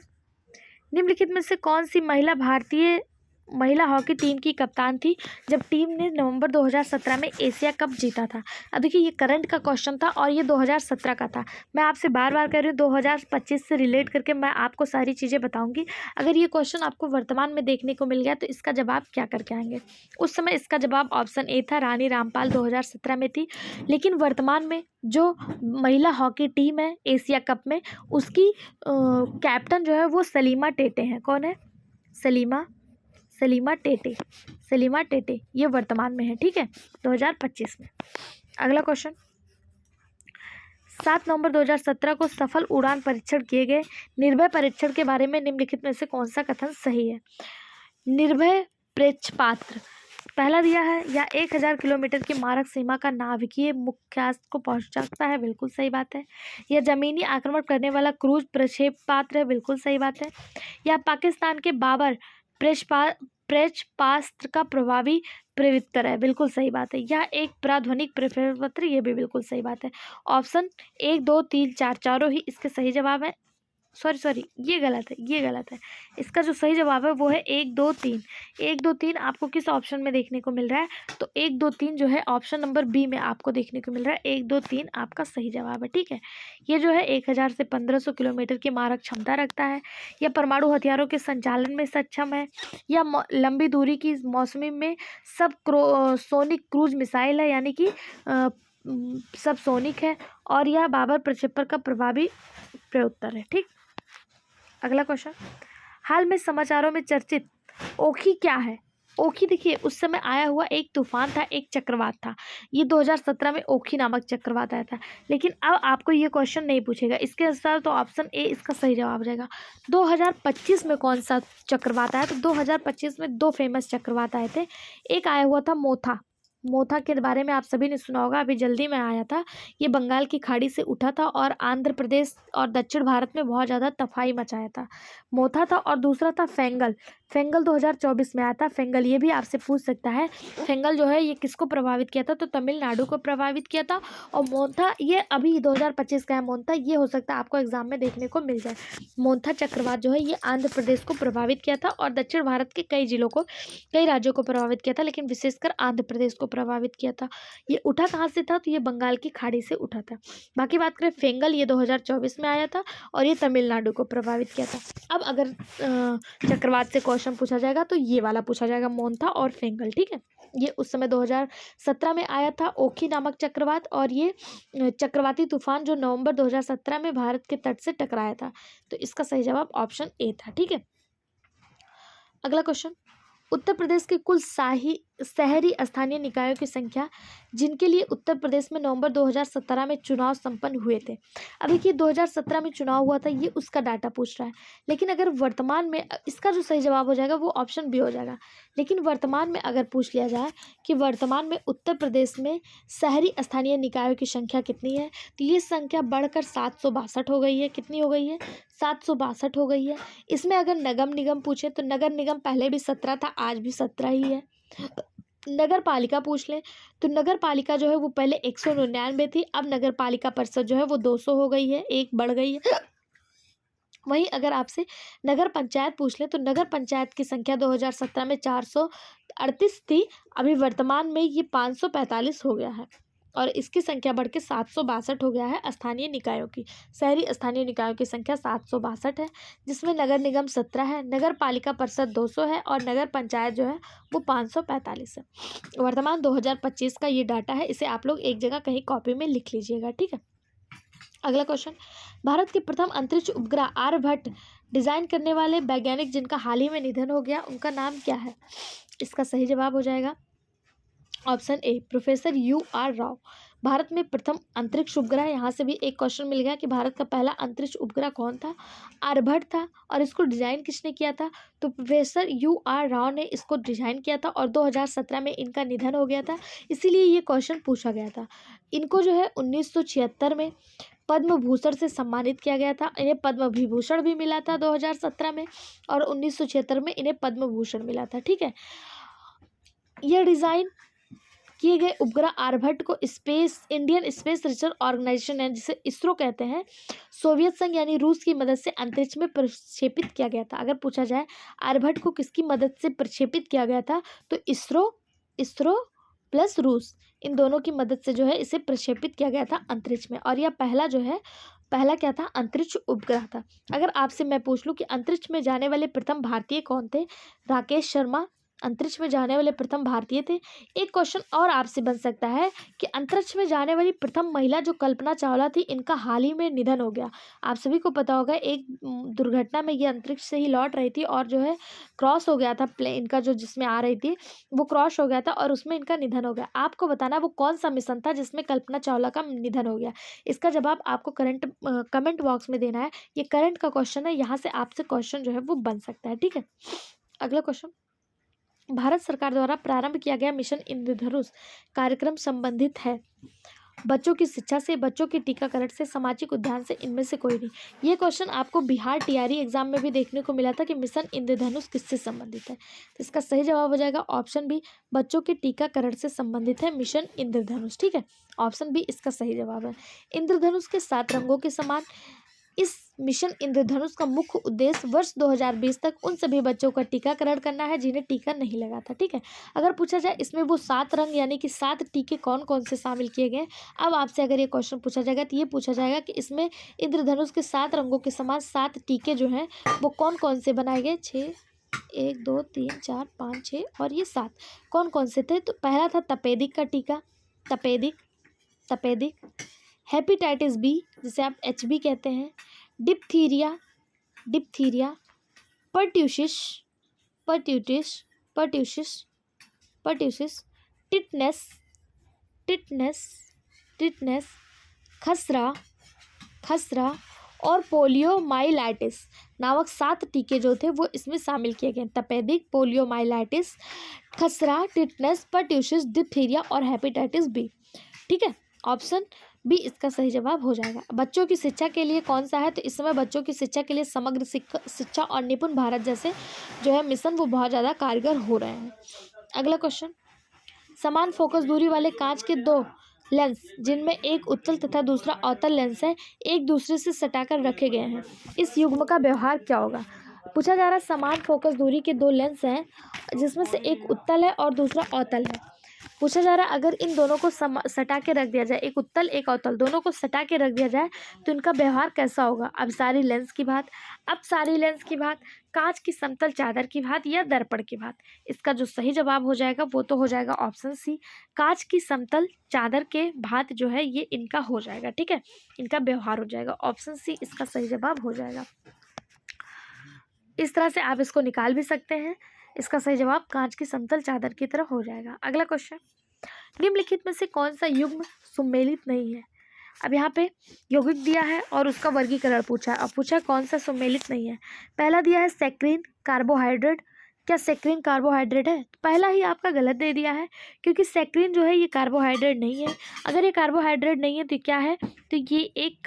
A: निम्नलिखित में से कौन सी महिला भारतीय महिला हॉकी टीम की कप्तान थी जब टीम ने नवंबर 2017 में एशिया कप जीता था? अब देखिए ये करंट का क्वेश्चन था और ये 2017 का था। मैं आपसे बार बार कह रही हूँ 2025 से रिलेट करके मैं आपको सारी चीज़ें बताऊंगी। अगर ये क्वेश्चन आपको वर्तमान में देखने को मिल गया तो इसका जवाब क्या करके आएंगे? उस समय इसका जवाब ऑप्शन ए था, रानी रामपाल 2017 में थी। लेकिन वर्तमान में जो महिला हॉकी टीम है एशिया कप में, उसकी कैप्टन जो है वो सलीमा टेटे हैं। कौन है? सलीमा टेटे ये वर्तमान में है। ठीक है, 2025 में। अगला क्वेश्चन, 7 नवंबर 2017 को सफल उड़ान परीक्षण किए गए निर्भय परीक्षण के बारे में निम्नलिखित में से कौन सा कथन सही है? निर्भय प्रेक्षपात्र पहला दिया है, या 1000 किलोमीटर की मारक सीमा का नाभिकीय मुख्यास्त्र को पहुंच सकता है, बिल्कुल सही बात है। या जमीनी आक्रमण करने वाला क्रूज प्रक्षेपास्त्र है, बिल्कुल सही बात है। या पाकिस्तान के बाबर प्रक्षेपास्त्र का प्रभावी प्रवृत्तर है, बिल्कुल सही बात है। यह एक प्राध्वनिक प्रक्षेपास्त्र, ये भी बिल्कुल सही बात है। ऑप्शन 1 2 3 4 चारों ही इसके सही जवाब है। सॉरी ये गलत है। इसका जो सही जवाब है वो है 1 2 3। 1 2 3 आपको किस ऑप्शन में देखने को मिल रहा है? तो 1 2 3 जो है ऑप्शन नंबर बी में आपको देखने को मिल रहा है। 1 2 3 आपका सही जवाब है। ठीक है, ये जो है 1000 से 1500 किलोमीटर की मारक क्षमता रखता है, या परमाणु हथियारों के संचालन में सक्षम है, या लंबी दूरी की मौसमी में सब सोनिक क्रूज मिसाइल है, यानी कि सब सोनिक है, और यह बाबर प्रक्षेपण का प्रभावी प्रत्युत्तर है। ठीक, अगला क्वेश्चन, हाल में समाचारों में चर्चित ओखी क्या है? ओखी देखिए उस समय आया हुआ एक तूफान था, एक चक्रवात था। ये 2017 में ओखी नामक चक्रवात आया था। लेकिन अब आपको ये क्वेश्चन नहीं पूछेगा इसके अनुसार, तो ऑप्शन ए इसका सही जवाब हो जाएगा। 2025 में कौन सा चक्रवात आया? तो 2025 में 2 फेमस चक्रवात आए थे। एक आया हुआ था मोथा के बारे में आप सभी ने सुना होगा, अभी जल्दी में आया था। ये बंगाल की खाड़ी से उठा था और आंध्र प्रदेश और दक्षिण भारत में बहुत ज़्यादा तबाही मचाया था। मोथा था। और दूसरा था फेंगल 2024 में आया था। फेंगल ये भी आपसे पूछ सकता है। फेंगल जो है ये किसको प्रभावित किया था? तो तमिलनाडु को प्रभावित किया था। और मोथा ये अभी 2025 का है। मोथा ये हो सकता है आपको एग्जाम में देखने को मिल जाए। मोथा चक्रवात जो है ये आंध्र प्रदेश को प्रभावित किया था और दक्षिण भारत के कई राज्यों को प्रभावित किया था, लेकिन विशेषकर आंध्र प्रदेश को प्रभावित किया था। ये उठा कहाँ से था? तो ये बंगाल की खाड़ी से उठा था। बाकी बात करें फेंगल, ये 2024 में आया था और ये तमिलनाडु को प्रभावित किया था। अब अगर चक्रवात से क्वेश्चन पूछा जाएगा तो ये वाला पूछा जाएगा, मोन्था और फेंगल। ठीक है, ये उस समय 2017 में आया था ओखी नामक चक्रवात, और ये चक्रवाती तूफान जो नवंबर 2017 में भारत के तट से टकराया था। तो इसका सही जवाब ऑप्शन ए था। ठीक है, अगला क्वेश्चन, उत्तर प्रदेश के कुल शहरी स्थानीय निकायों की संख्या जिनके लिए उत्तर प्रदेश में नवंबर 2017 में चुनाव संपन्न हुए थे। अब देखिए 2017 में चुनाव हुआ था, ये उसका डाटा पूछ रहा है। लेकिन अगर वर्तमान में, इसका जो सही जवाब हो जाएगा वो ऑप्शन बी हो जाएगा। लेकिन वर्तमान में अगर पूछ लिया जाए कि वर्तमान में उत्तर प्रदेश में शहरी स्थानीय निकायों की संख्या कितनी है, तो ये संख्या बढ़कर 762 हो गई है। कितनी हो गई है? 762 हो गई है। इसमें अगर नगर निगम पूछे तो नगर निगम पहले भी 17 था, आज भी 17 ही है। नगर पालिका पूछ लें तो नगर पालिका जो है वो पहले 199 थी, अब नगर पालिका परिषद जो है वो 200 हो गई है, एक बढ़ गई है। वहीं अगर आपसे नगर पंचायत पूछ लें तो नगर पंचायत की संख्या 2017 में 438 थी, अभी वर्तमान में ये 545 हो गया है, और इसकी संख्या बढ़ के 762 हो गया है। स्थानीय निकायों की, शहरी स्थानीय निकायों की संख्या 762 है, जिसमें नगर निगम 17 है, नगर पालिका परिषद 200 है और नगर पंचायत जो है वो 545 है। वर्तमान 2025 का ये डाटा है, इसे आप लोग एक जगह कहीं कॉपी में लिख लीजिएगा। ठीक है, अगला क्वेश्चन, भारत के प्रथम अंतरिक्ष उपग्रह आर्यभट्ट डिजाइन करने वाले वैज्ञानिक जिनका हाल ही में निधन हो गया, उनका नाम क्या है? इसका सही जवाब हो जाएगा option A, professor U.R. Rao. Bharat में प्रथम अंतरिक्ष उपग्रह, यहाँ से भी एक क्वेश्चन मिल गया कि भारत का पहला अंतरिक्ष उपग्रह कौन था? आर्यभट्ट था। और इसको डिजाइन किसने किया था? तो प्रोफेसर U.R. राव ने इसको डिजाइन किया था, और 2017 में इनका निधन हो गया था, इसीलिए ये क्वेश्चन पूछा गया था। इनको जो है 1976 में पद्म भूषण से सम्मानित किया गया था। इन्हें पद्म विभूषण भी मिला था 2017 में, और 1976 में इन्हें पद्म भूषण मिला था। ठीक है, यह डिज़ाइन किए गए उपग्रह आर्यभट्ट को इंडियन स्पेस रिसर्च ऑर्गेनाइजेशन है जिसे इसरो कहते हैं, सोवियत संघ यानी रूस की मदद से अंतरिक्ष में प्रक्षेपित किया गया था। अगर पूछा जाए आर्यभट्ट को किसकी मदद से प्रक्षेपित किया गया था, तो इसरो प्लस रूस, इन दोनों की मदद से जो है इसे प्रक्षेपित किया गया था अंतरिक्ष में। और यह पहला क्या था, अंतरिक्ष उपग्रह था। अगर आपसे मैं पूछ लूं कि अंतरिक्ष में जाने वाले प्रथम भारतीय कौन थे, राकेश शर्मा अंतरिक्ष में जाने वाले प्रथम भारतीय थे। एक क्वेश्चन और आपसे बन सकता है कि अंतरिक्ष में जाने वाली प्रथम महिला जो कल्पना चावला थी, इनका हाल ही में निधन हो गया। आप सभी को पता होगा एक दुर्घटना में ये अंतरिक्ष से ही लौट रही थी और जो है क्रॉस हो गया था प्लेन का, जो जिसमें आ रही थी वो क्रॉस हो गया था और उसमें इनका निधन हो गया। आपको बताना वो कौन सा मिशन था जिसमें कल्पना चावला का निधन हो गया। इसका जवाब आपको कमेंट बॉक्स में देना है। ये करंट का क्वेश्चन है, यहाँ से आपसे क्वेश्चन जो है वो बन सकता है। ठीक है, अगला क्वेश्चन, भारत सरकार द्वारा प्रारंभ किया गया मिशन इंद्रधनुष कार्यक्रम संबंधित है बच्चों की शिक्षा से, बच्चों के टीकाकरण से, सामाजिक उद्यान से, इनमें से कोई नहीं। ये क्वेश्चन आपको बिहार टीआरई एग्जाम में भी देखने को मिला था कि मिशन इंद्रधनुष किससे संबंधित है। तो इसका सही जवाब हो जाएगा ऑप्शन बी, बच्चों के टीकाकरण से संबंधित है मिशन इंद्रधनुष। ठीक है, ऑप्शन बी इसका सही जवाब है। इंद्रधनुष के 7 रंगों के समान इस मिशन इंद्रधनुष का मुख्य उद्देश्य वर्ष 2020 तक उन सभी बच्चों का टीकाकरण करना है जिन्हें टीका नहीं लगा था। ठीक है, अगर पूछा जाए इसमें वो 7 रंग यानी कि 7 टीके कौन कौन से शामिल किए गए, अब आपसे अगर ये क्वेश्चन पूछा जाएगा तो ये पूछा जाएगा कि इसमें इंद्रधनुष के 7 रंगों के समान 7 टीके जो हैं वो कौन कौन से बनाए गए। 6, 1 2 3 4 5 6 और ये 7 कौन कौन से थे। तो पहला था तपेदिक का टीका, तपेदिक, हेपेटाइटिस बी जिसे आप HB कहते हैं, डिप्थीरिया, पर्ट्यूसिस, टिटनेस, खसरा और पोलियोमाइलाइटिस नामक 7 टीके जो थे वो इसमें शामिल किए गए। तपेदिक, पोलियोमाइलाइटिस, खसरा, टिटनेस, पर्ट्यूसिस, डिप्थीरिया और हेपेटाइटिस बी। ठीक है, ऑप्शन बी इसका सही जवाब हो जाएगा। बच्चों की शिक्षा के लिए कौन सा है, तो इस समय बच्चों की शिक्षा के लिए समग्र शिक्षा और निपुण भारत जैसे जो है मिशन वो बहुत ज़्यादा कारगर हो रहे हैं। अगला क्वेश्चन, समान फोकस दूरी वाले कांच के 2 लेंस जिनमें एक उत्तल तथा दूसरा अवतल लेंस है एक दूसरे से सटाकर रखे गए हैं, इस युग्म का व्यवहार क्या होगा। पूछा जा रहा है समान फोकस दूरी के 2 लेंस हैं जिसमें से एक उत्तल है और दूसरा अवतल है। पूछा जा रहा है अगर इन दोनों को सटा के रख दिया जाए, एक उत्तल एक अवतल दोनों को सटा के रख दिया जाए तो इनका व्यवहार कैसा होगा। अब सारी लेंस की बात, कांच की समतल चादर की बात या दर्पण की बात। इसका जो सही जवाब हो जाएगा वो तो हो जाएगा ऑप्शन सी, कांच की समतल चादर के भात जो है ये इनका हो जाएगा। ठीक है, इनका व्यवहार हो जाएगा, ऑप्शन सी इसका सही जवाब हो जाएगा। इस तरह से आप इसको निकाल भी सकते हैं। इसका सही जवाब कांच की समतल चादर की तरह हो जाएगा। अगला क्वेश्चन, निम्नलिखित में से कौन सा युग्म सुमेलित नहीं है। अब यहाँ पे यौगिक दिया है और उसका वर्गीकरण पूछा है। अब पूछा कौन सा सुमेलित नहीं है। पहला दिया है सेक्रिन कार्बोहाइड्रेट, क्या सेक्रिन कार्बोहाइड्रेट है। पहला ही आपका गलत दे दिया है क्योंकि सेक्रिन जो है ये कार्बोहाइड्रेट नहीं है। अगर ये कार्बोहाइड्रेट नहीं है तो क्या है, तो ये एक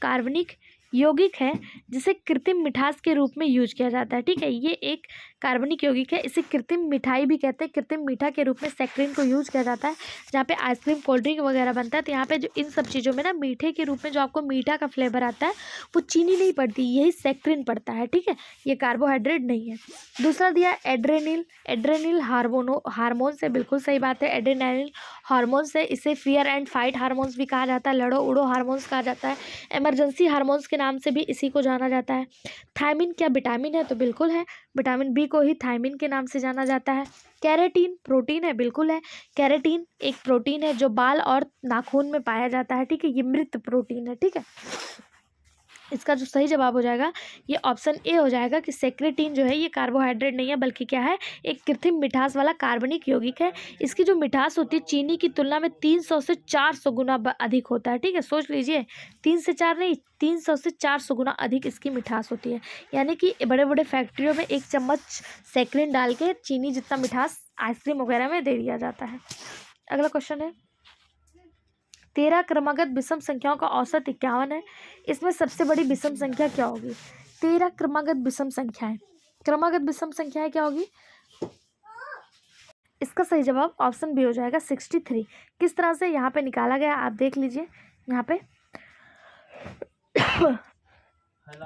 A: कार्बनिक यौगिक है जिसे कृत्रिम मिठास के रूप में यूज किया जाता है। ठीक है, ये एक कार्बनिक यौगिक है, इसे कृत्रिम मिठाई भी कहते हैं। कृत्रिम मीठा के रूप में सेक्रिन को यूज किया जाता है। जहाँ पे आइसक्रीम कोल्ड ड्रिंक वगैरह बनता है तो यहाँ पे जो इन सब चीज़ों में ना मीठे के रूप में जो आपको मीठा का फ्लेवर आता है वो चीनी नहीं पड़ती, यही सेक्रिन पड़ता है। ठीक है, ये कार्बोहाइड्रेट नहीं है। दूसरा दिया एड्रेनिल हार्मोन से, बिल्कुल सही बात है, एड्रेनालिन हार्मोन से। इसे फियर एंड फाइट हार्मोन्स भी कहा जाता है, लड़ो उड़ो हार्मोन्स कहा जाता है, इमरजेंसी हार्मोन्स के नाम से भी इसी को जाना जाता है। थायमिन क्या विटामिन है, तो बिल्कुल है, विटामिन बी को ही थायमिन के नाम से जाना जाता है। कैरेटीन प्रोटीन है, बिल्कुल है, कैरेटीन एक प्रोटीन है जो बाल और नाखून में पाया जाता है। ठीक है, ये मृत प्रोटीन है। ठीक है, इसका जो सही जवाब हो जाएगा ये ऑप्शन ए हो जाएगा कि सेक्रेटीन जो है ये कार्बोहाइड्रेट नहीं है बल्कि क्या है, एक कृत्रिम मिठास वाला कार्बनिक यौगिक है। इसकी जो मिठास होती है चीनी की तुलना में 300 से 400 गुना अधिक होता है। ठीक है, सोच लीजिए 3 से 4 नहीं, 300 से 400 गुना अधिक इसकी मिठास होती है। यानी कि बड़े बड़े फैक्ट्रियों में 1 चम्मच सेक्रिन डाल के चीनी जितना मिठास आइसक्रीम वगैरह में दे दिया जाता है। अगला क्वेश्चन है, 13 क्रमागत विषम संख्याओं का औसत 51 है। इसमें सबसे बड़ी विषम संख्या क्या होगी। 13 क्रमागत विषम संख्याएं क्या होगी। इसका सही जवाब ऑप्शन बी हो जाएगा 63। किस तरह से यहाँ पे निकाला गया आप देख लीजिए। यहाँ पे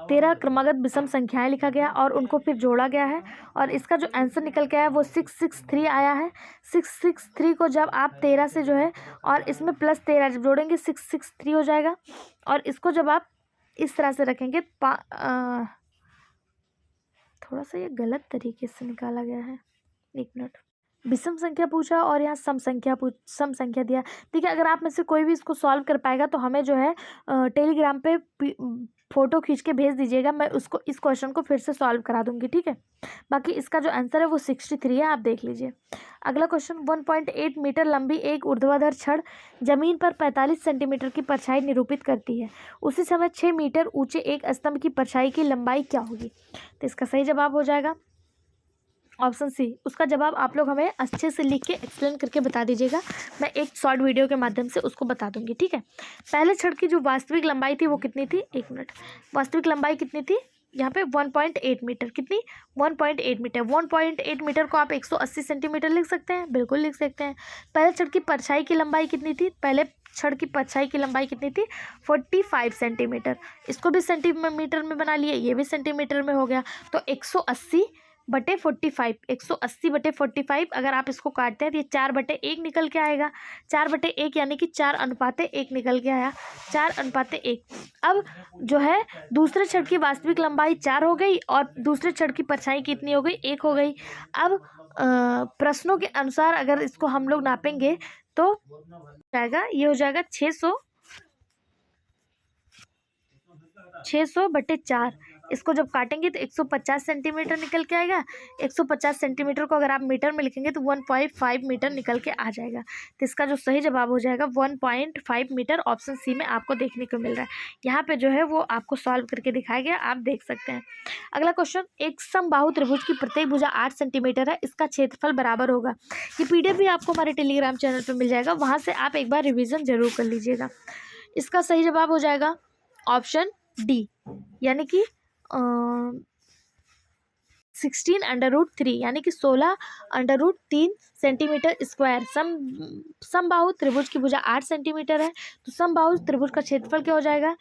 A: 13 क्रमागत विषम संख्याएं लिखा गया और उनको फिर जोड़ा गया है, और इसका जो आंसर निकल के आया वो 663 आया है। 663 को जब आप 13 से जो है और इसमें प्लस 13 जब जोड़ेंगे 663 हो जाएगा। और इसको जब आप इस तरह से रखेंगे थोड़ा सा ये गलत तरीके से निकाला गया है, एक मिनट। विषम संख्या पूछा और यहाँ सम संख्या दिया। ठीक है, अगर आप में से कोई भी इसको सॉल्व कर पाएगा तो हमें जो है टेलीग्राम पे फोटो खींच के भेज दीजिएगा, मैं उसको इस क्वेश्चन को फिर से सॉल्व करा दूंगी। ठीक है, बाकी इसका जो आंसर है वो 63 है, आप देख लीजिए। अगला क्वेश्चन, 1.8 मीटर लंबी एक ऊर्ध्वाधर छड़ जमीन पर 45 सेंटीमीटर की परछाई निरूपित करती है। उसी समय 6 मीटर ऊंचे एक स्तंभ की परछाई की लंबाई क्या होगी? तो इसका सही जवाब हो जाएगा ऑप्शन सी। उसका जवाब आप लोग हमें अच्छे से लिख के एक्सप्लेन करके बता दीजिएगा, मैं एक शॉर्ट वीडियो के माध्यम से उसको बता दूंगी। ठीक है, पहले छड़ की जो वास्तविक लंबाई थी वो कितनी थी? एक मिनट, वास्तविक लंबाई कितनी थी यहाँ पे? 1.8 मीटर। कितनी? 1.8 मीटर। 1.8 मीटर को आप 180 सेंटीमीटर लिख सकते हैं, बिल्कुल लिख सकते हैं। पहले छड़ की परछाई की लंबाई कितनी थी? पहले छड़ की परछाई की लंबाई कितनी थी? 45 सेंटीमीटर। इसको भी सेंटीमीटर में बना लिए, ये भी सेंटीमीटर में हो गया, तो 180/45। 180/45 अगर आप इसको काटते हैं तो ये 4/1 निकल के आएगा। 4/1 यानी कि 4:1 निकल के आया, 4:1। अब जो है दूसरे छड़ की वास्तविक लंबाई 4 हो गई और दूसरे छड़ की परछाई कितनी हो गई? 1 हो गई। अब प्रश्नों के अनुसार अगर इसको हम लोग नापेंगे तो जाएगा, ये हो जाएगा 600/4। इसको जब काटेंगे तो 150 सेंटीमीटर निकल के आएगा। 150 सेंटीमीटर को अगर आप मीटर में लिखेंगे तो 1.5 मीटर निकल के आ जाएगा। तो इसका जो सही जवाब हो जाएगा 1.5 मीटर, ऑप्शन सी में आपको देखने को मिल रहा है। यहाँ पे जो है वो आपको सॉल्व करके दिखाया गया, आप देख सकते हैं। अगला क्वेश्चन, एक समबाहु त्रिभुज की प्रत्येक भुजा 8 सेंटीमीटर है, इसका क्षेत्रफल बराबर होगा। ये PDF भी आपको हमारे टेलीग्राम चैनल पर मिल जाएगा, वहाँ से आप एक बार रिविजन जरूर कर लीजिएगा। इसका सही जवाब हो जाएगा ऑप्शन डी, यानी कि 16√3 यानी कि 16√3 सेंटीमीटर स्क्वायर। समबाहु त्रिभुज की भुजा 8 सेंटीमीटर है, तो समबाहु त्रिभुज का क्षेत्रफल क्या हो जाएगा?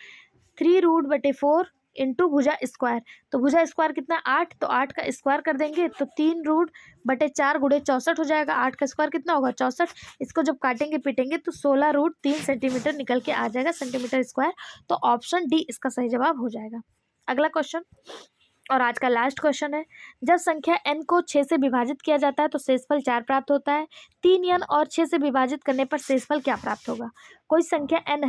A: 3√4 इंटू भुजा स्क्वायर। तो भुजा स्क्वायर कितना? 8, तो 8 का स्क्वायर कर देंगे तो 3√4 गुणे 64 हो जाएगा। 8 का स्क्वायर कितना होगा? 64। इसको जब काटेंगे पीटेंगे तो 16√3 सेंटीमीटर निकल के आ जाएगा, सेंटीमीटर स्क्वायर। तो ऑप्शन डी इसका सही जवाब हो जाएगा। अगला क्वेश्चन और आज का लास्ट क्वेश्चन है, जब संख्या n को 6 से विभाजित किया जाता है तो शेषफल 4 प्राप्त होता है। 3n और 6 से विभाजित करने पर शेषफल क्या प्राप्त होगा? कोई संख्या n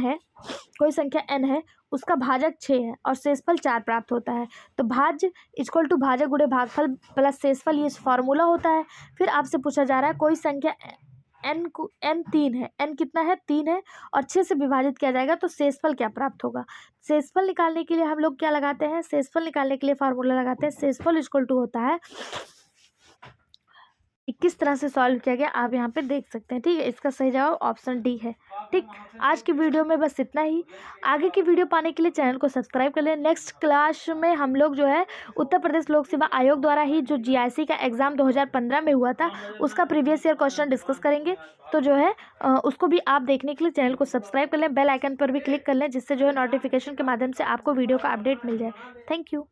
A: है, उसका भाजक 6 है और शेषफल 4 प्राप्त होता है। तो भाज्य इक्वल टू भाजक गुणे भागफल प्लस शेषफल, ये फॉर्मूला होता है। फिर आपसे पूछा जा रहा है कोई संख्या n 3 है, n कितना है? 3 है और 6 से विभाजित किया जाएगा तो शेषफल क्या प्राप्त होगा? शेषफल निकालने के लिए हम लोग क्या लगाते हैं? शेषफल निकालने के लिए फार्मूला लगाते हैं, शेषफल इक्वल टू होता है, किस तरह से सॉल्व किया गया आप यहाँ पे देख सकते हैं। ठीक है, इसका सही जवाब ऑप्शन डी है। ठीक, आज की वीडियो में बस इतना ही। आगे की वीडियो पाने के लिए चैनल को सब्सक्राइब कर लें। नेक्स्ट क्लास में हम लोग जो है उत्तर प्रदेश लोक सेवा आयोग द्वारा ही जो GIC का एग्ज़ाम 2015 में हुआ था उसका प्रीवियस ईयर क्वेश्चन डिस्कस करेंगे। तो जो है उसको भी आप देखने के लिए चैनल को सब्सक्राइब कर लें, बेल आइकन पर भी क्लिक कर लें, जिससे जो है नोटिफिकेशन के माध्यम से आपको वीडियो का अपडेट मिल जाए। Thank you.